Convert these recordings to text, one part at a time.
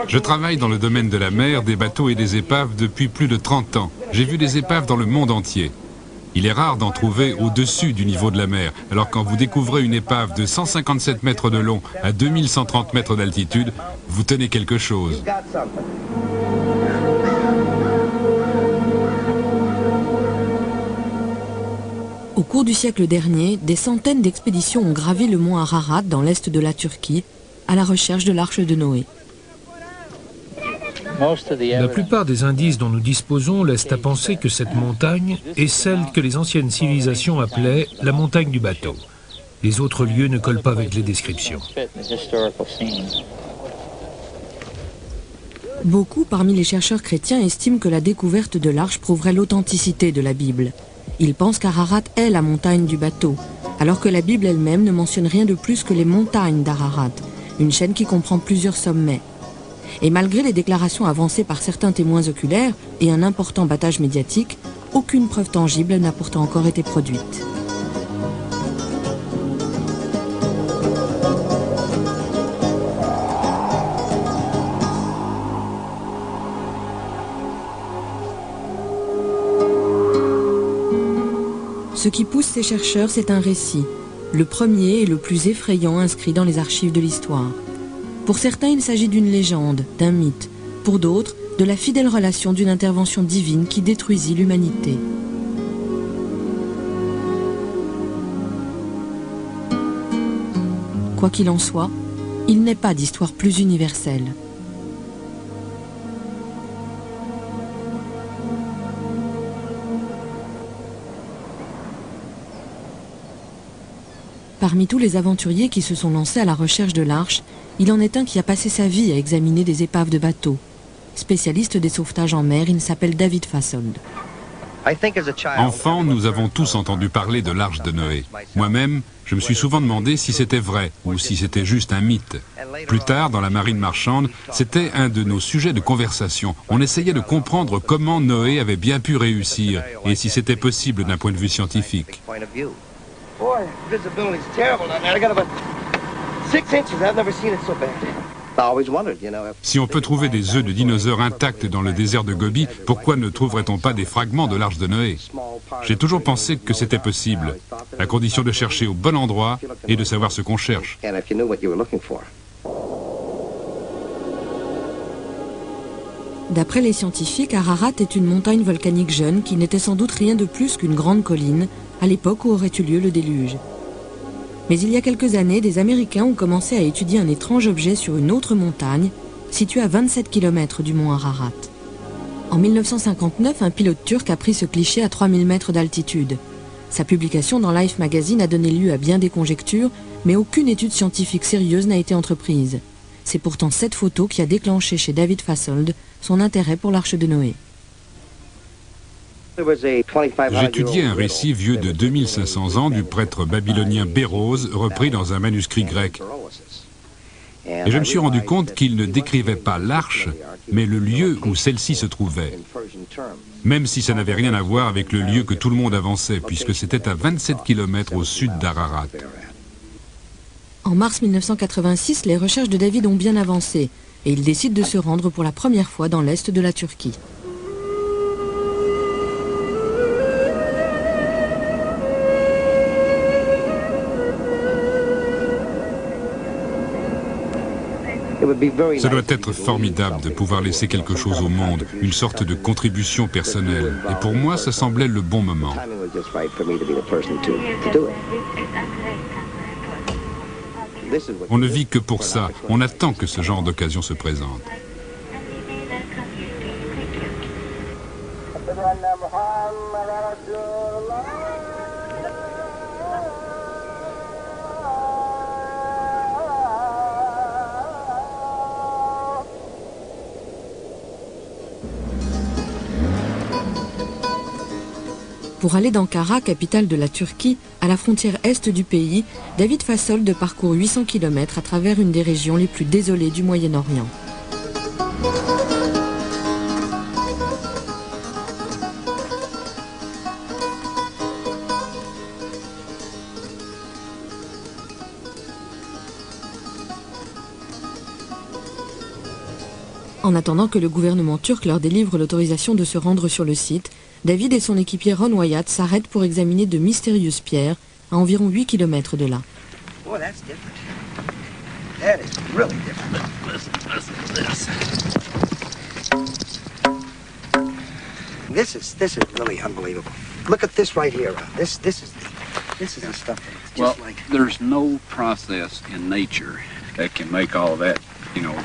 Je travaille dans le domaine de la mer, des bateaux et des épaves depuis plus de 30 ans. J'ai vu des épaves dans le monde entier. Il est rare d'en trouver au-dessus du niveau de la mer. Alors quand vous découvrez une épave de 157 mètres de long à 2130 mètres d'altitude, vous tenez quelque chose. Au cours du siècle dernier, des centaines d'expéditions ont gravi le mont Ararat dans l'est de la Turquie, à la recherche de l'arche de Noé. La plupart des indices dont nous disposons laissent à penser que cette montagne est celle que les anciennes civilisations appelaient la montagne du bateau. Les autres lieux ne collent pas avec les descriptions. Beaucoup parmi les chercheurs chrétiens estiment que la découverte de l'arche prouverait l'authenticité de la Bible. Ils pensent qu'Ararat est la montagne du bateau, alors que la Bible elle-même ne mentionne rien de plus que les montagnes d'Ararat, une chaîne qui comprend plusieurs sommets. Et malgré les déclarations avancées par certains témoins oculaires et un important battage médiatique, aucune preuve tangible n'a pourtant encore été produite. Ce qui pousse ces chercheurs, c'est un récit, le premier et le plus effrayant inscrit dans les archives de l'histoire. Pour certains, il s'agit d'une légende, d'un mythe. Pour d'autres, de la fidèle relation d'une intervention divine qui détruisit l'humanité. Quoi qu'il en soit, il n'est pas d'histoire plus universelle. Parmi tous les aventuriers qui se sont lancés à la recherche de l'arche, il en est un qui a passé sa vie à examiner des épaves de bateaux. Spécialiste des sauvetages en mer, il s'appelle David Fassold. Enfant, nous avons tous entendu parler de l'arche de Noé. Moi-même, je me suis souvent demandé si c'était vrai ou si c'était juste un mythe. Plus tard, dans la marine marchande, c'était un de nos sujets de conversation. On essayait de comprendre comment Noé avait bien pu réussir et si c'était possible d'un point de vue scientifique. Boy, visibility's terrible down there. I got about 6 inches. I've never seen it so bad. Si on peut trouver des œufs de dinosaures intacts dans le désert de Gobi, pourquoi ne trouverait-on pas des fragments de l'arche de Noé? J'ai toujours pensé que c'était possible, à condition de chercher au bon endroit et de savoir ce qu'on cherche. D'après les scientifiques, Ararat est une montagne volcanique jeune qui n'était sans doute rien de plus qu'une grande colline à l'époque où aurait eu lieu le déluge. Mais il y a quelques années, des Américains ont commencé à étudier un étrange objet sur une autre montagne, située à 27 km du mont Ararat. En 1959, un pilote turc a pris ce cliché à 3000 mètres d'altitude. Sa publication dans Life Magazine a donné lieu à bien des conjectures, mais aucune étude scientifique sérieuse n'a été entreprise. C'est pourtant cette photo qui a déclenché chez David Fassold son intérêt pour l'arche de Noé. J'étudiais un récit vieux de 2500 ans du prêtre babylonien Bérose, repris dans un manuscrit grec. Et je me suis rendu compte qu'il ne décrivait pas l'arche, mais le lieu où celle-ci se trouvait. Même si ça n'avait rien à voir avec le lieu que tout le monde avançait, puisque c'était à 27 km au sud d'Ararat. En mars 1986, les recherches de David ont bien avancé, et il décide de se rendre pour la première fois dans l'est de la Turquie. Ça doit être formidable de pouvoir laisser quelque chose au monde, une sorte de contribution personnelle. Et pour moi, ça semblait le bon moment. On ne vit que pour ça. On attend que ce genre d'occasion se présente. Pour aller d'Ankara, capitale de la Turquie, à la frontière est du pays, David Fassold parcourt 800 km à travers une des régions les plus désolées du Moyen-Orient. En attendant que le gouvernement turc leur délivre l'autorisation de se rendre sur le site, David et son équipier Ron Wyatt s'arrêtent pour examiner de mystérieuses pierres à environ 8 km de là. Boy, that's different. That is really different. Listen to this. This is really unbelievable. Look at this right here. This is the stuff that's just like. There's no process in nature that can make all that,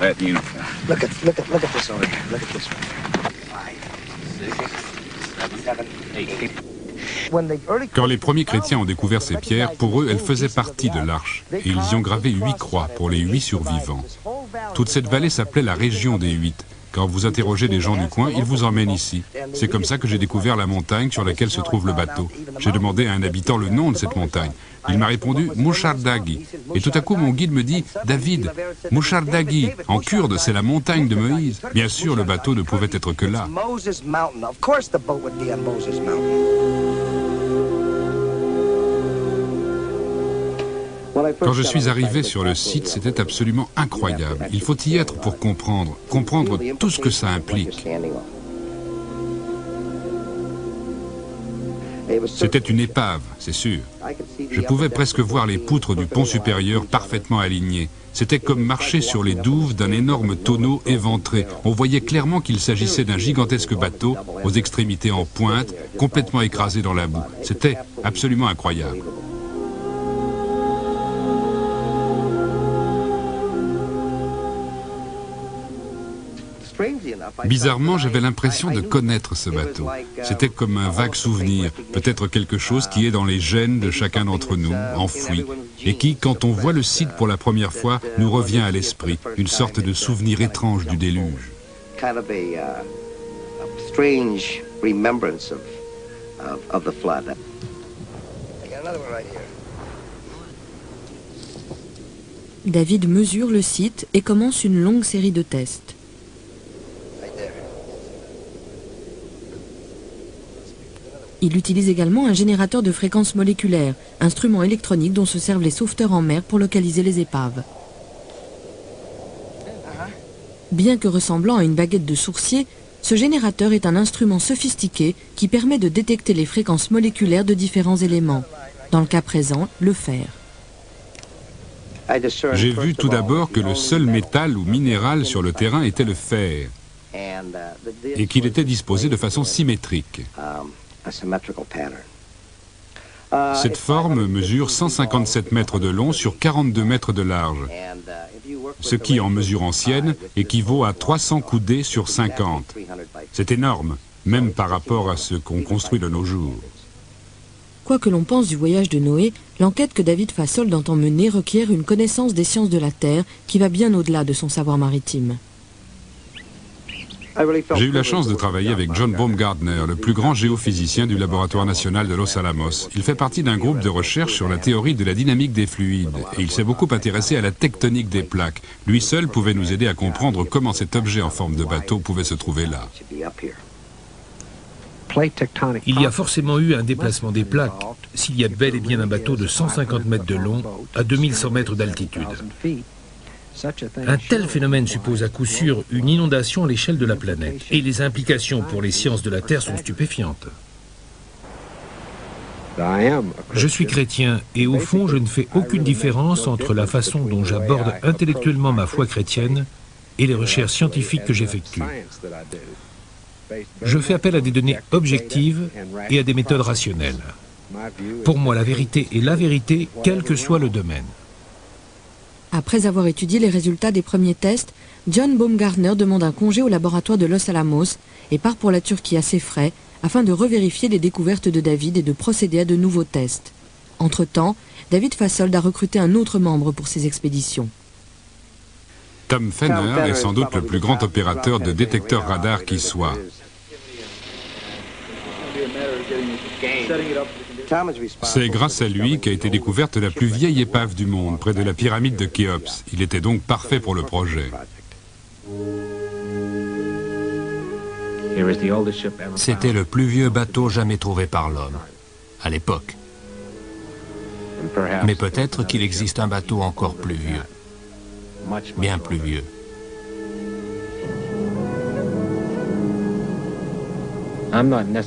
that uniform. Look at this over here. Look at this right here. 5, 6, 7, 8. Quand les premiers chrétiens ont découvert ces pierres, pour eux, elles faisaient partie de l'arche. Et ils y ont gravé 8 croix pour les 8 survivants. Toute cette vallée s'appelait la région des 8. Quand vous interrogez des gens du coin, ils vous emmènent ici. C'est comme ça que j'ai découvert la montagne sur laquelle se trouve le bateau. J'ai demandé à un habitant le nom de cette montagne. Il m'a répondu « Mouchardagi ». Et tout à coup, mon guide me dit « David, Mouchardagi, en kurde, c'est la montagne de Moïse ». Bien sûr, le bateau ne pouvait être que là. Quand je suis arrivé sur le site, c'était absolument incroyable. Il faut y être pour comprendre tout ce que ça implique. C'était une épave, c'est sûr. Je pouvais presque voir les poutres du pont supérieur parfaitement alignées. C'était comme marcher sur les douves d'un énorme tonneau éventré. On voyait clairement qu'il s'agissait d'un gigantesque bateau, aux extrémités en pointe, complètement écrasé dans la boue. C'était absolument incroyable. Bizarrement, j'avais l'impression de connaître ce bateau. C'était comme un vague souvenir, peut-être quelque chose qui est dans les gènes de chacun d'entre nous, enfoui, et qui, quand on voit le site pour la première fois, nous revient à l'esprit, une sorte de souvenir étrange du déluge. David mesure le site et commence une longue série de tests. Il utilise également un générateur de fréquences moléculaires, instrument électronique dont se servent les sauveteurs en mer pour localiser les épaves. Bien que ressemblant à une baguette de sourcier, ce générateur est un instrument sophistiqué qui permet de détecter les fréquences moléculaires de différents éléments. Dans le cas présent, le fer. J'ai vu tout d'abord que le seul métal ou minéral sur le terrain était le fer, et qu'il était disposé de façon symétrique. Cette forme mesure 157 mètres de long sur 42 mètres de large, ce qui, en mesure ancienne, équivaut à 300 coudées sur 50. C'est énorme, même par rapport à ce qu'on construit de nos jours. Quoi que l'on pense du voyage de Noé, l'enquête que David Fassold entend mener requiert une connaissance des sciences de la Terre qui va bien au-delà de son savoir maritime. J'ai eu la chance de travailler avec John Baumgartner, le plus grand géophysicien du laboratoire national de Los Alamos. Il fait partie d'un groupe de recherche sur la théorie de la dynamique des fluides et il s'est beaucoup intéressé à la tectonique des plaques. Lui seul pouvait nous aider à comprendre comment cet objet en forme de bateau pouvait se trouver là. Il y a forcément eu un déplacement des plaques s'il y a bel et bien un bateau de 150 mètres de long à 2100 mètres d'altitude. Un tel phénomène suppose à coup sûr une inondation à l'échelle de la planète. Et les implications pour les sciences de la Terre sont stupéfiantes. Je suis chrétien et au fond je ne fais aucune différence entre la façon dont j'aborde intellectuellement ma foi chrétienne et les recherches scientifiques que j'effectue. Je fais appel à des données objectives et à des méthodes rationnelles. Pour moi, la vérité est la vérité, quel que soit le domaine. Après avoir étudié les résultats des premiers tests, John Baumgartner demande un congé au laboratoire de Los Alamos et part pour la Turquie à ses frais afin de revérifier les découvertes de David et de procéder à de nouveaux tests. Entre-temps, David Fassold a recruté un autre membre pour ses expéditions. Tom Fenner est sans doute le plus grand opérateur de détecteurs radar qui soit. C'est grâce à lui qu'a été découverte la plus vieille épave du monde, près de la pyramide de Khéops. Il était donc parfait pour le projet. C'était le plus vieux bateau jamais trouvé par l'homme, à l'époque. Mais peut-être qu'il existe un bateau encore plus vieux, bien plus vieux.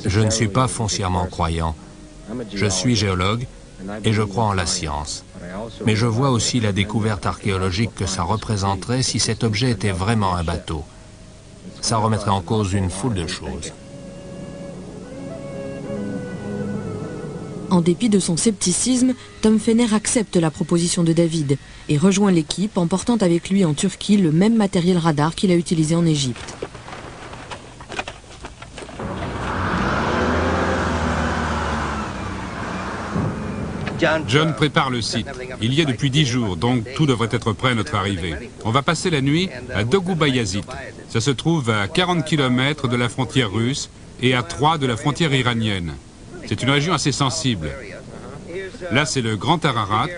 Je ne suis pas foncièrement croyant. Je suis géologue et je crois en la science. Mais je vois aussi la découverte archéologique que ça représenterait si cet objet était vraiment un bateau. Ça remettrait en cause une foule de choses. En dépit de son scepticisme, Tom Fenner accepte la proposition de David et rejoint l'équipe en portant avec lui en Turquie le même matériel radar qu'il a utilisé en Égypte. John prépare le site. Il y est depuis 10 jours, donc tout devrait être prêt à notre arrivée. On va passer la nuit à Dogubayazit. Ça se trouve à 40 km de la frontière russe et à 3 de la frontière iranienne. C'est une région assez sensible. Là, c'est le Grand Ararat,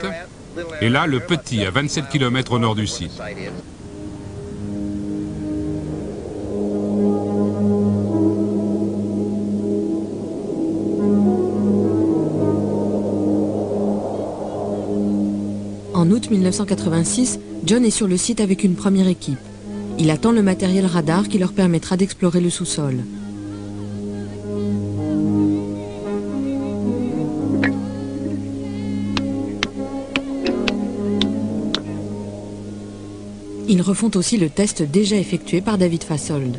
et là, le Petit, à 27 km au nord du site. En août 1986, John est sur le site avec une première équipe. Il attend le matériel radar qui leur permettra d'explorer le sous-sol. Ils refont aussi le test déjà effectué par David Fassold.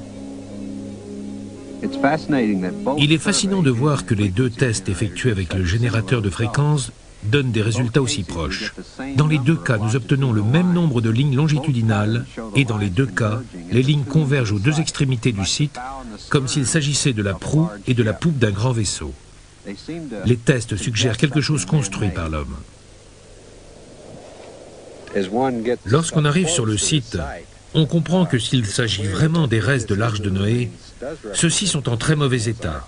Il est fascinant de voir que les deux tests effectués avec le générateur de fréquences donnent des résultats aussi proches. Dans les deux cas, nous obtenons le même nombre de lignes longitudinales et dans les deux cas, les lignes convergent aux deux extrémités du site comme s'il s'agissait de la proue et de la poupe d'un grand vaisseau. Les tests suggèrent quelque chose construit par l'homme. Lorsqu'on arrive sur le site, on comprend que s'il s'agit vraiment des restes de l'Arche de Noé, ceux-ci sont en très mauvais état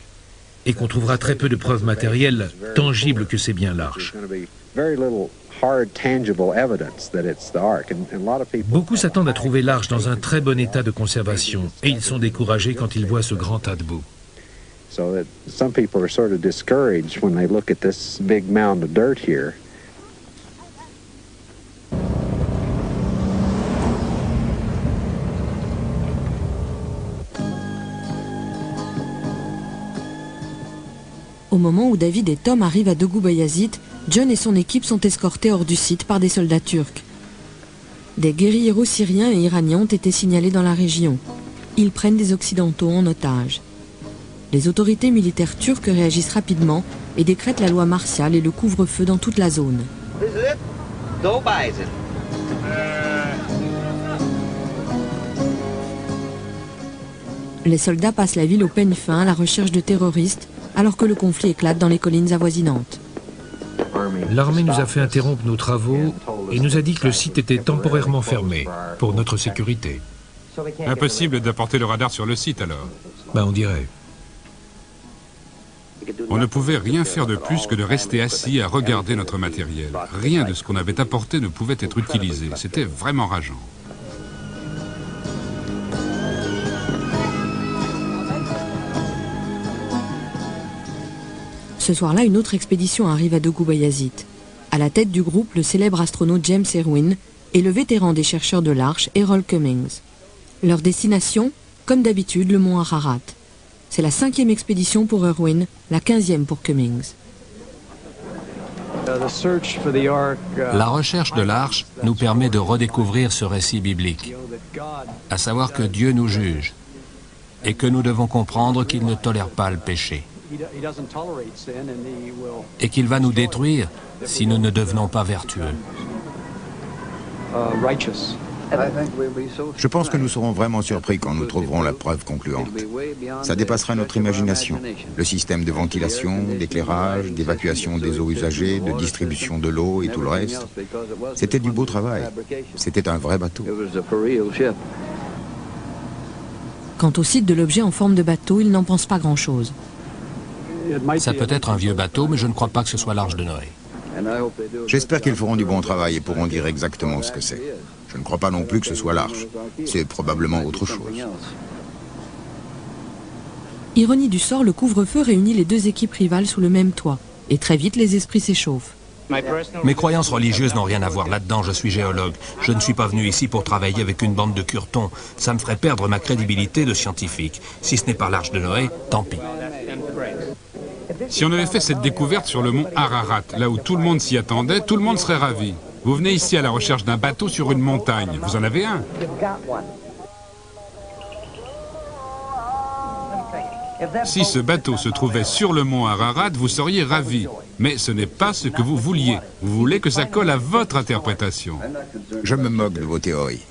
et qu'on trouvera très peu de preuves matérielles tangibles que c'est bien l'Arche. Beaucoup s'attendent à trouver l'Arche dans un très bon état de conservation et ils sont découragés quand ils voient ce grand tas de boue. Au moment où David et Tom arrivent à Dogubayazit, John et son équipe sont escortés hors du site par des soldats turcs. Des guérilleros syriens et iraniens ont été signalés dans la région. Ils prennent des Occidentaux en otage. Les autorités militaires turques réagissent rapidement et décrètent la loi martiale et le couvre-feu dans toute la zone. Les soldats passent la ville au peigne fin à la recherche de terroristes, alors que le conflit éclate dans les collines avoisinantes. L'armée nous a fait interrompre nos travaux et nous a dit que le site était temporairement fermé pour notre sécurité. Impossible d'apporter le radar sur le site alors. On dirait. On ne pouvait rien faire de plus que de rester assis à regarder notre matériel. Rien de ce qu'on avait apporté ne pouvait être utilisé. C'était vraiment rageant. Ce soir-là, une autre expédition arrive à Dogubayazit. À la tête du groupe, le célèbre astronaute James Irwin et le vétéran des chercheurs de l'Arche, Errol Cummings. Leur destination, comme d'habitude, le mont Ararat. C'est la 5e expédition pour Irwin, la 15e pour Cummings. La recherche de l'Arche nous permet de redécouvrir ce récit biblique, à savoir que Dieu nous juge et que nous devons comprendre qu'il ne tolère pas le péché et qu'il va nous détruire si nous ne devenons pas vertueux. Je pense que nous serons vraiment surpris quand nous trouverons la preuve concluante. Ça dépassera notre imagination. Le système de ventilation, d'éclairage, d'évacuation des eaux usagées, de distribution de l'eau et tout le reste. C'était du beau travail. C'était un vrai bateau. Quant au site de l'objet en forme de bateau, il n'en pense pas grand-chose. Ça peut être un vieux bateau, mais je ne crois pas que ce soit l'Arche de Noé. J'espère qu'ils feront du bon travail et pourront dire exactement ce que c'est. Je ne crois pas non plus que ce soit l'Arche. C'est probablement autre chose. Ironie du sort, le couvre-feu réunit les deux équipes rivales sous le même toit. Et très vite, les esprits s'échauffent. Mes croyances religieuses n'ont rien à voir là-dedans, je suis géologue. Je ne suis pas venu ici pour travailler avec une bande de curtons. Ça me ferait perdre ma crédibilité de scientifique. Si ce n'est pas l'Arche de Noé, tant pis. Si on avait fait cette découverte sur le mont Ararat, là où tout le monde s'y attendait, tout le monde serait ravi. Vous venez ici à la recherche d'un bateau sur une montagne. Vous en avez un. Si ce bateau se trouvait sur le mont Ararat, vous seriez ravi. Mais ce n'est pas ce que vous vouliez. Vous voulez que ça colle à votre interprétation. Je me moque de vos théories.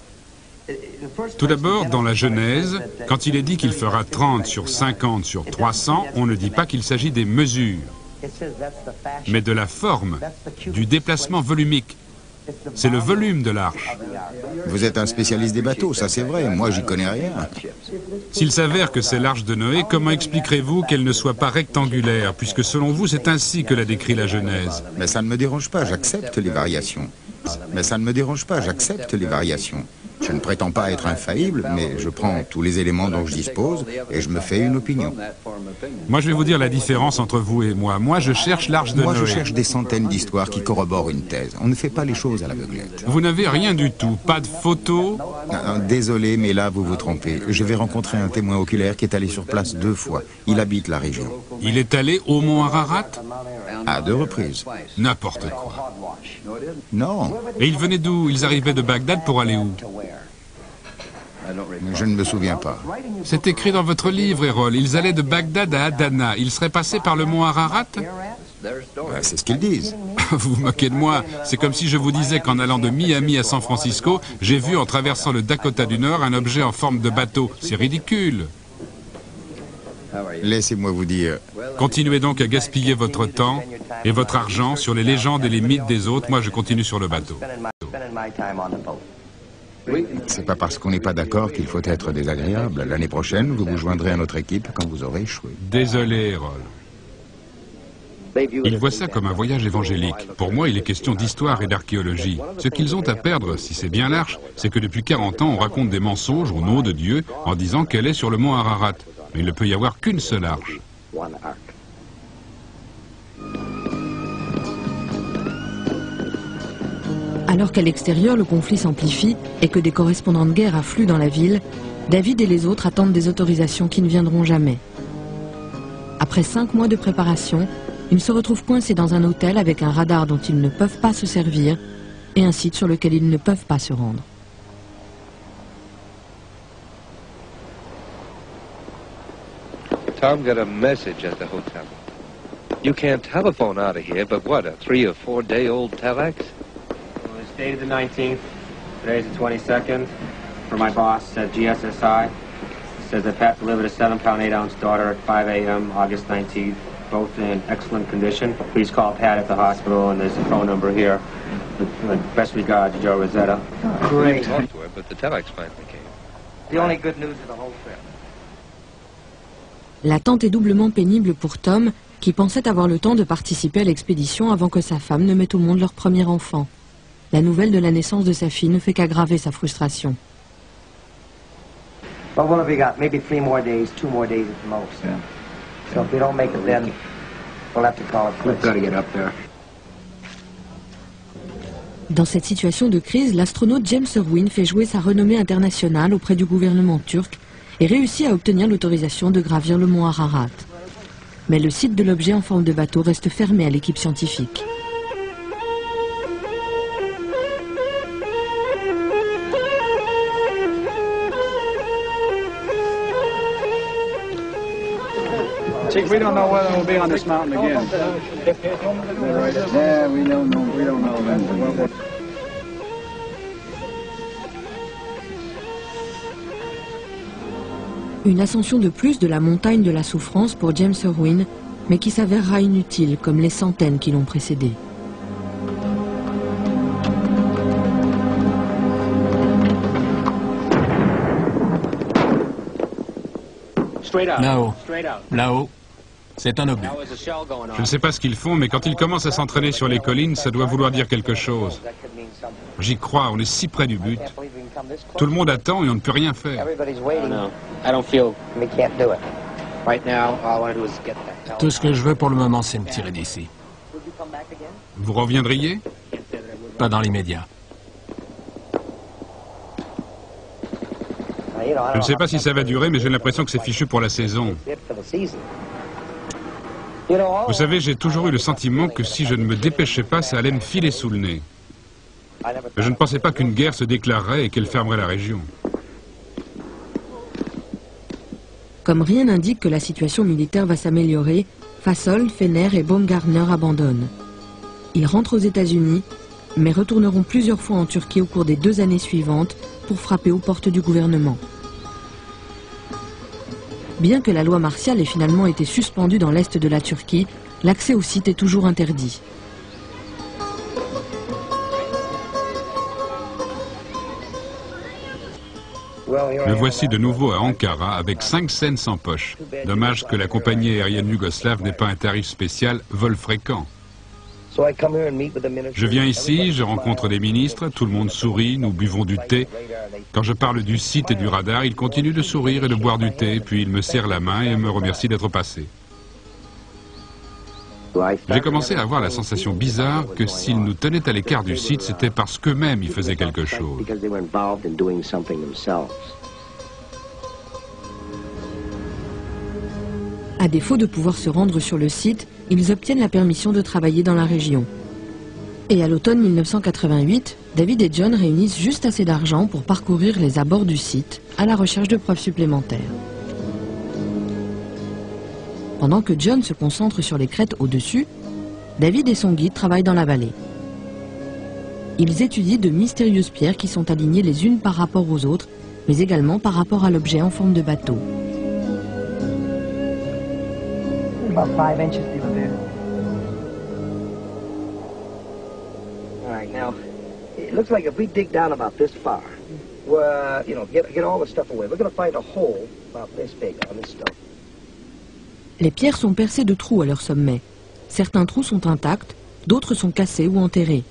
Tout d'abord, dans la Genèse, quand il est dit qu'il fera 30 sur 50 sur 300, on ne dit pas qu'il s'agit des mesures, mais de la forme, du déplacement volumique. C'est le volume de l'arche. Vous êtes un spécialiste des bateaux, ça c'est vrai, moi j'y connais rien. S'il s'avère que c'est l'arche de Noé, comment expliquerez-vous qu'elle ne soit pas rectangulaire, puisque selon vous c'est ainsi que la décrit la Genèse? Mais ça ne me dérange pas, j'accepte les variations. Mais ça ne me dérange pas, j'accepte les variations. Je ne prétends pas être infaillible, mais je prends tous les éléments dont je dispose et je me fais une opinion. Moi, je vais vous dire la différence entre vous et moi. Moi, je cherche l'arche de Noé. Moi, je cherche des centaines d'histoires qui corroborent une thèse. On ne fait pas les choses à l'aveuglette. Vous n'avez rien du tout, pas de photos? Désolé, mais là, vous vous trompez. Je vais rencontrer un témoin oculaire qui est allé sur place 2 fois. Il habite la région. Il est allé au mont Ararat? À 2 reprises. N'importe quoi. Non. Et ils venaient d'où? Ils arrivaient de Bagdad pour aller où? Je ne me souviens pas. C'est écrit dans votre livre, Errol. Ils allaient de Bagdad à Adana. Ils seraient passés par le mont Ararat? C'est ce qu'ils disent. Vous vous moquez de moi. C'est comme si je vous disais qu'en allant de Miami à San Francisco, j'ai vu en traversant le Dakota du Nord un objet en forme de bateau. C'est ridicule. Laissez-moi vous dire... Continuez donc à gaspiller votre temps et votre argent sur les légendes et les mythes des autres. Moi, je continue sur le bateau. C'est pas parce qu'on n'est pas d'accord qu'il faut être désagréable. L'année prochaine, vous vous joindrez à notre équipe quand vous aurez échoué. Désolé, Errol. Ils voient ça comme un voyage évangélique. Pour moi, il est question d'histoire et d'archéologie. Ce qu'ils ont à perdre, si c'est bien l'arche, c'est que depuis 40 ans, on raconte des mensonges au nom de Dieu en disant qu'elle est sur le mont Ararat. Mais il ne peut y avoir qu'une seule arche. Alors qu'à l'extérieur, le conflit s'amplifie et que des correspondants de guerre affluent dans la ville, David et les autres attendent des autorisations qui ne viendront jamais. Après 5 mois de préparation, ils se retrouvent coincés dans un hôtel avec un radar dont ils ne peuvent pas se servir et un site sur lequel ils ne peuvent pas se rendre. Tom got a message at the hotel. You can't telephone out of here, but what, a 3 or 4 day old telex? Well, it's dated the 19th. Today's the 22nd. For my boss at GSSI. It says that Pat delivered a 7-pound, 8-ounce daughter at 5 a.m. August 19th, both in excellent condition. Please call Pat at the hospital, and there's a phone number here. With best regards, Joe Rosetta. Great. I talked to her, but the telex finally came. The only good news of the whole trip. L'attente est doublement pénible pour Tom, qui pensait avoir le temps de participer à l'expédition avant que sa femme ne mette au monde leur premier enfant. La nouvelle de la naissance de sa fille ne fait qu'aggraver sa frustration. Well, what have we got? Maybe 3 more days, 2 more days at the most. Yeah. So if we don't make it then, we'll have to call it quits. We've got to get up there. Dans cette situation de crise, l'astronaute James Irwin fait jouer sa renommée internationale auprès du gouvernement turc et réussit à obtenir l'autorisation de gravir le mont Ararat. Mais le site de l'objet en forme de bateau reste fermé à l'équipe scientifique. Chief, we don't know whether we'll be on this mountain again. Yeah, we don't know. We don't know. Une ascension de plus de la montagne de la souffrance pour James Irwin, mais qui s'avérera inutile comme les centaines qui l'ont précédé. Là-haut. Là-haut. C'est un obus. Je ne sais pas ce qu'ils font, mais quand ils commencent à s'entraîner sur les collines, ça doit vouloir dire quelque chose. J'y crois, on est si près du but. Tout le monde attend et on ne peut rien faire. Tout ce que je veux pour le moment, c'est me tirer d'ici. Vous reviendriez? Pas dans l'immédiat. Je ne sais pas si ça va durer, mais j'ai l'impression que c'est fichu pour la saison. Vous savez, j'ai toujours eu le sentiment que si je ne me dépêchais pas, ça allait me filer sous le nez. Je ne pensais pas qu'une guerre se déclarerait et qu'elle fermerait la région. Comme rien n'indique que la situation militaire va s'améliorer, Fasold, Fenner et Baumgartner abandonnent. Ils rentrent aux États-Unis, mais retourneront plusieurs fois en Turquie au cours des 2 années suivantes pour frapper aux portes du gouvernement. Bien que la loi martiale ait finalement été suspendue dans l'est de la Turquie, l'accès au site est toujours interdit. Me voici de nouveau à Ankara avec 5 cents en poche. Dommage que la compagnie aérienne yougoslave n'ait pas un tarif spécial vol fréquent. Je viens ici, je rencontre des ministres, tout le monde sourit, nous buvons du thé. Quand je parle du site et du radar, ils continuent de sourire et de boire du thé, puis ils me serrent la main et me remercient d'être passé. J'ai commencé à avoir la sensation bizarre que s'ils nous tenaient à l'écart du site, c'était parce qu'eux-mêmes y faisaient quelque chose. À défaut de pouvoir se rendre sur le site, ils obtiennent la permission de travailler dans la région. Et à l'automne 1988, David et John réunissent juste assez d'argent pour parcourir les abords du site à la recherche de preuves supplémentaires. Pendant que John se concentre sur les crêtes au-dessus, David et son guide travaillent dans la vallée. Ils étudient de mystérieuses pierres qui sont alignées les unes par rapport aux autres, mais également par rapport à l'objet en forme de bateau. About 5 inches through there. All right, now, it looks like if we dig down about this far, we're, get all the stuff away, we're going to find a hole about this big on this stone. Les pierres sont percées de trous à leur sommet. Certains trous sont intacts, d'autres sont cassés ou enterrés.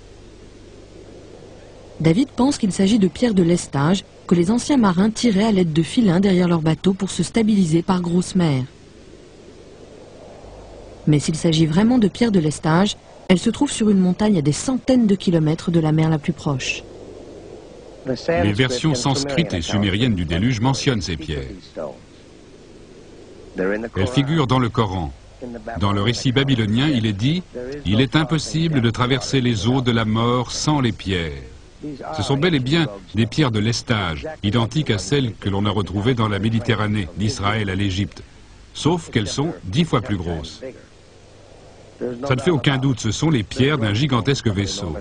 David pense qu'il s'agit de pierres de lestage que les anciens marins tiraient à l'aide de filins derrière leur bateau pour se stabiliser par grosse mer. Mais s'il s'agit vraiment de pierres de lestage, elles se trouvent sur une montagne à des centaines de kilomètres de la mer la plus proche. Les versions sanscrites et sumériennes du déluge mentionnent ces pierres. Elles figurent dans le Coran. Dans le récit babylonien, il est dit « Il est impossible de traverser les eaux de la mort sans les pierres ». Ce sont bel et bien des pierres de lestage, identiques à celles que l'on a retrouvées dans la Méditerranée, d'Israël à l'Égypte, sauf qu'elles sont 10 fois plus grosses. Ça ne fait aucun doute, ce sont les pierres d'un gigantesque vaisseau.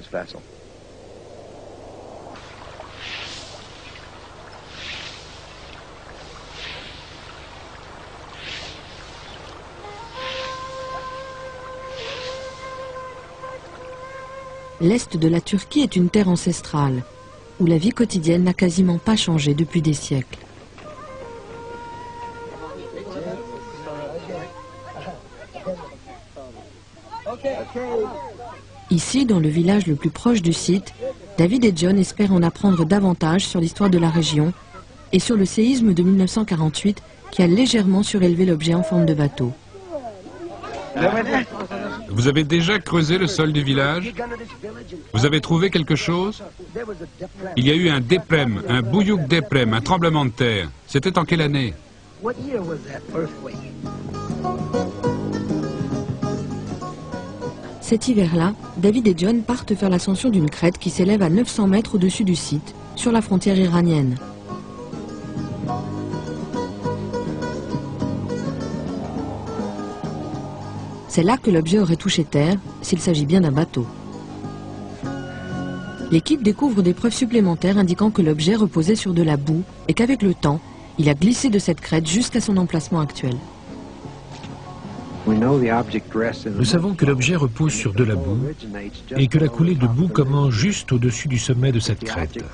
L'est de la Turquie est une terre ancestrale, où la vie quotidienne n'a quasiment pas changé depuis des siècles. Ici, dans le village le plus proche du site, David et John espèrent en apprendre davantage sur l'histoire de la région et sur le séisme de 1948 qui a légèrement surélevé l'objet en forme de bateau. Vous avez déjà creusé le sol du village? Vous avez trouvé quelque chose? Il y a eu un déprème, un bouyouk déprème, un tremblement de terre. C'était en quelle année? Cet hiver-là, David et John partent faire l'ascension d'une crête qui s'élève à 900 mètres au-dessus du site, sur la frontière iranienne. C'est là que l'objet aurait touché terre, s'il s'agit bien d'un bateau. L'équipe découvre des preuves supplémentaires indiquant que l'objet reposait sur de la boue et qu'avec le temps, il a glissé de cette crête jusqu'à son emplacement actuel. Nous savons que l'objet repose sur de la boue et que la coulée de boue commence juste au-dessus du sommet de cette crête.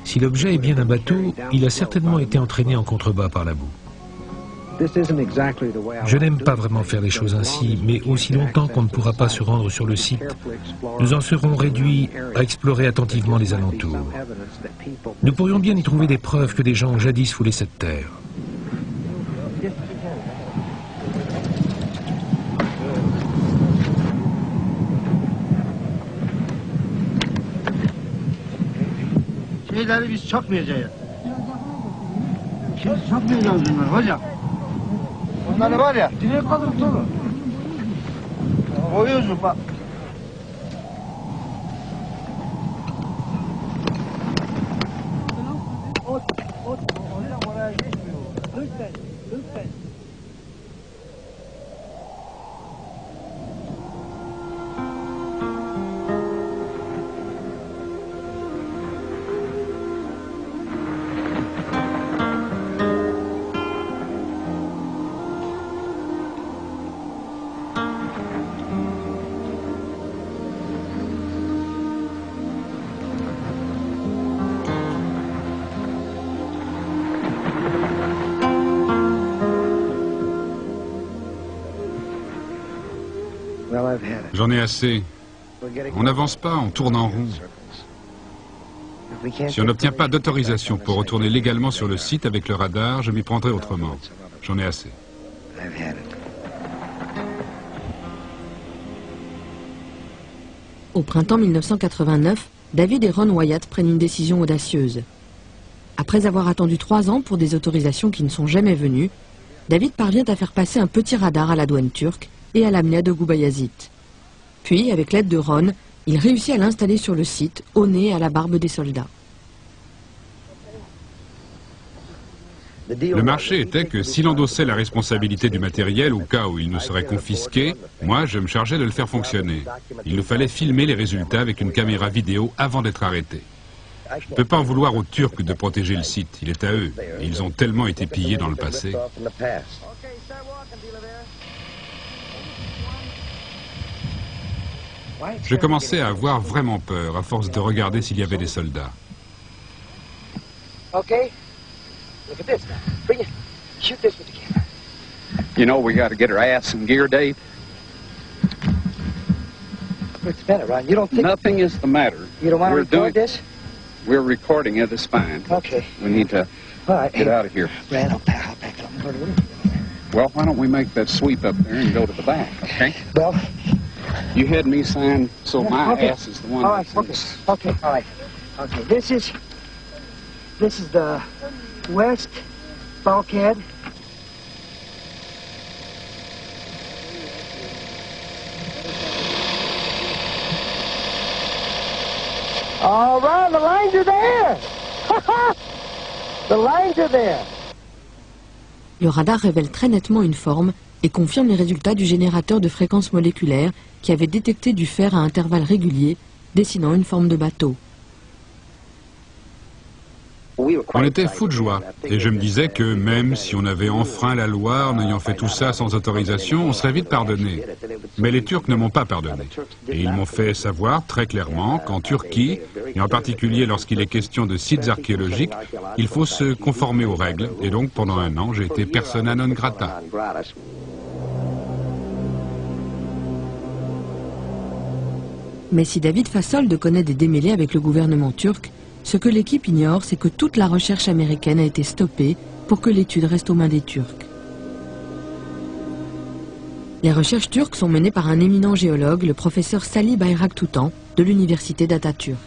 Si l'objet est bien un bateau, il a certainement été entraîné en contrebas par la boue. Je n'aime pas vraiment faire les choses ainsi, mais aussi longtemps qu'on ne pourra pas se rendre sur le site, nous en serons réduits à explorer attentivement les alentours. Nous pourrions bien y trouver des preuves que des gens ont jadis foulé cette terre. şeyleri biz çakmayacağız. Biz çakmayacağız bunları hocam. Bunları var ya. Direkt kalır tutalım. Koyuyoruz bak. Hocam oraya geçmiyor. Lütfen, lütfen. J'en ai assez. On n'avance pas, on tourne en rond. Si on n'obtient pas d'autorisation pour retourner légalement sur le site avec le radar, je m'y prendrai autrement. J'en ai assez. Au printemps 1989, David et Ron Wyatt prennent une décision audacieuse. Après avoir attendu 3 ans pour des autorisations qui ne sont jamais venues, David parvient à faire passer un petit radar à la douane turque et à l'amener à Degobayazit. Puis, avec l'aide de Ron, il réussit à l'installer sur le site, au nez et à la barbe des soldats. Le marché était que s'il endossait la responsabilité du matériel au cas où il nous serait confisqué, moi je me chargeais de le faire fonctionner. Il nous fallait filmer les résultats avec une caméra vidéo avant d'être arrêté. Je ne peux pas en vouloir aux Turcs de protéger le site, il est à eux. Et ils ont tellement été pillés dans le passé. Je commençais à avoir vraiment peur à force de regarder s'il y avait des soldats. Okay. Look at this now. Bring it. Shoot this with the camera. You know, we got to get our ass in gear, Dave. What's the matter, Ron? You don't think... Nothing is the matter. You don't want to record this? We're recording it, it's fine. Okay. We need to get out of here. Brad, I'll back up and go to the... Well, why don't we make that sweep up there and go to the back, okay? Well... You had me sign, so my ass is the one... All right, okay, all right. Okay, this is the west bulkhead. All right, the lines are there. The lines are there. Le radar révèle très nettement une forme et confirme les résultats du générateur de fréquences moléculaires qui avait détecté du fer à intervalles réguliers, dessinant une forme de bateau. On était fous de joie, et je me disais que même si on avait enfreint la loi en ayant fait tout ça sans autorisation, on serait vite pardonné. Mais les Turcs ne m'ont pas pardonné. Et ils m'ont fait savoir très clairement qu'en Turquie, et en particulier lorsqu'il est question de sites archéologiques, il faut se conformer aux règles. Et donc pendant 1 an, j'ai été persona non grata. Mais si David Fassolde connaît des démêlés avec le gouvernement turc, ce que l'équipe ignore, c'est que toute la recherche américaine a été stoppée pour que l'étude reste aux mains des Turcs. Les recherches turques sont menées par un éminent géologue, le professeur Salih Bayraktutan, de l'université d'Atatürk.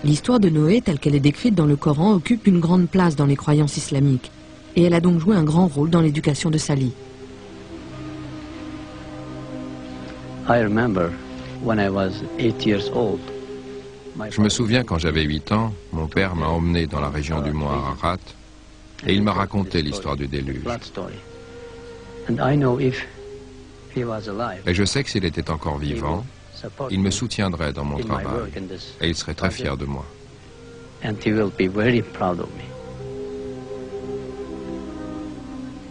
L'histoire de Noé, telle qu'elle est décrite dans le Coran, occupe une grande place dans les croyances islamiques, et elle a donc joué un grand rôle dans l'éducation de Salih. Je me souviens quand j'avais 8 ans, mon père m'a emmené dans la région du mont Ararat et il m'a raconté l'histoire du déluge. Et je sais que s'il était encore vivant, il me soutiendrait dans mon travail et il serait très fier de moi.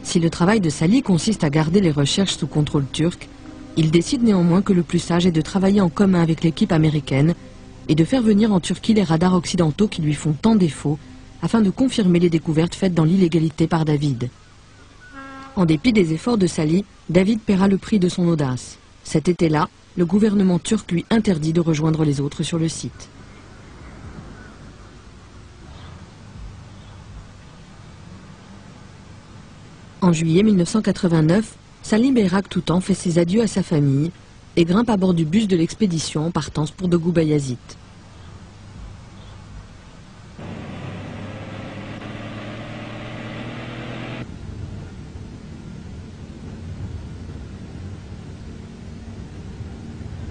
Si le travail de Salih consiste à garder les recherches sous contrôle turc, il décide néanmoins que le plus sage est de travailler en commun avec l'équipe américaine et de faire venir en Turquie les radars occidentaux qui lui font tant défaut afin de confirmer les découvertes faites dans l'illégalité par David. En dépit des efforts de Salih, David paiera le prix de son audace. Cet été-là, le gouvernement turc lui interdit de rejoindre les autres sur le site. En juillet 1989, Salim Beirak Toutan fait ses adieux à sa famille et grimpe à bord du bus de l'expédition en partance pour Dogu Bayazit.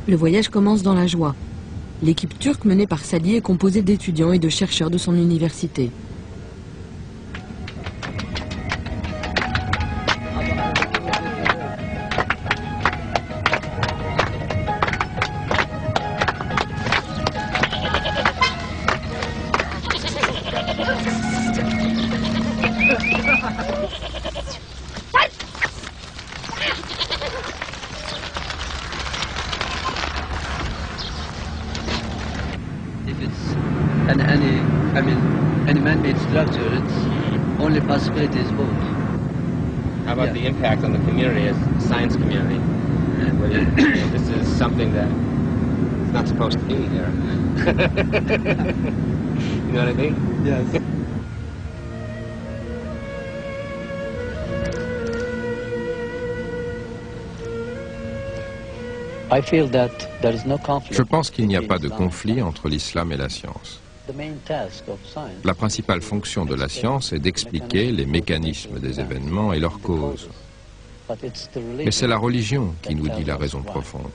Le voyage commence dans la joie. L'équipe turque menée par Sali est composée d'étudiants et de chercheurs de son université. Any man-made structure, it's only possible it is both. How about the impact on the community as a science community? This is something that is not supposed to be here. You know what I mean? Yes. Je pense qu'il n'y a pas de conflit entre l'islam et la science. La principale fonction de la science est d'expliquer les mécanismes des événements et leurs causes. Mais c'est la religion qui nous dit la raison profonde.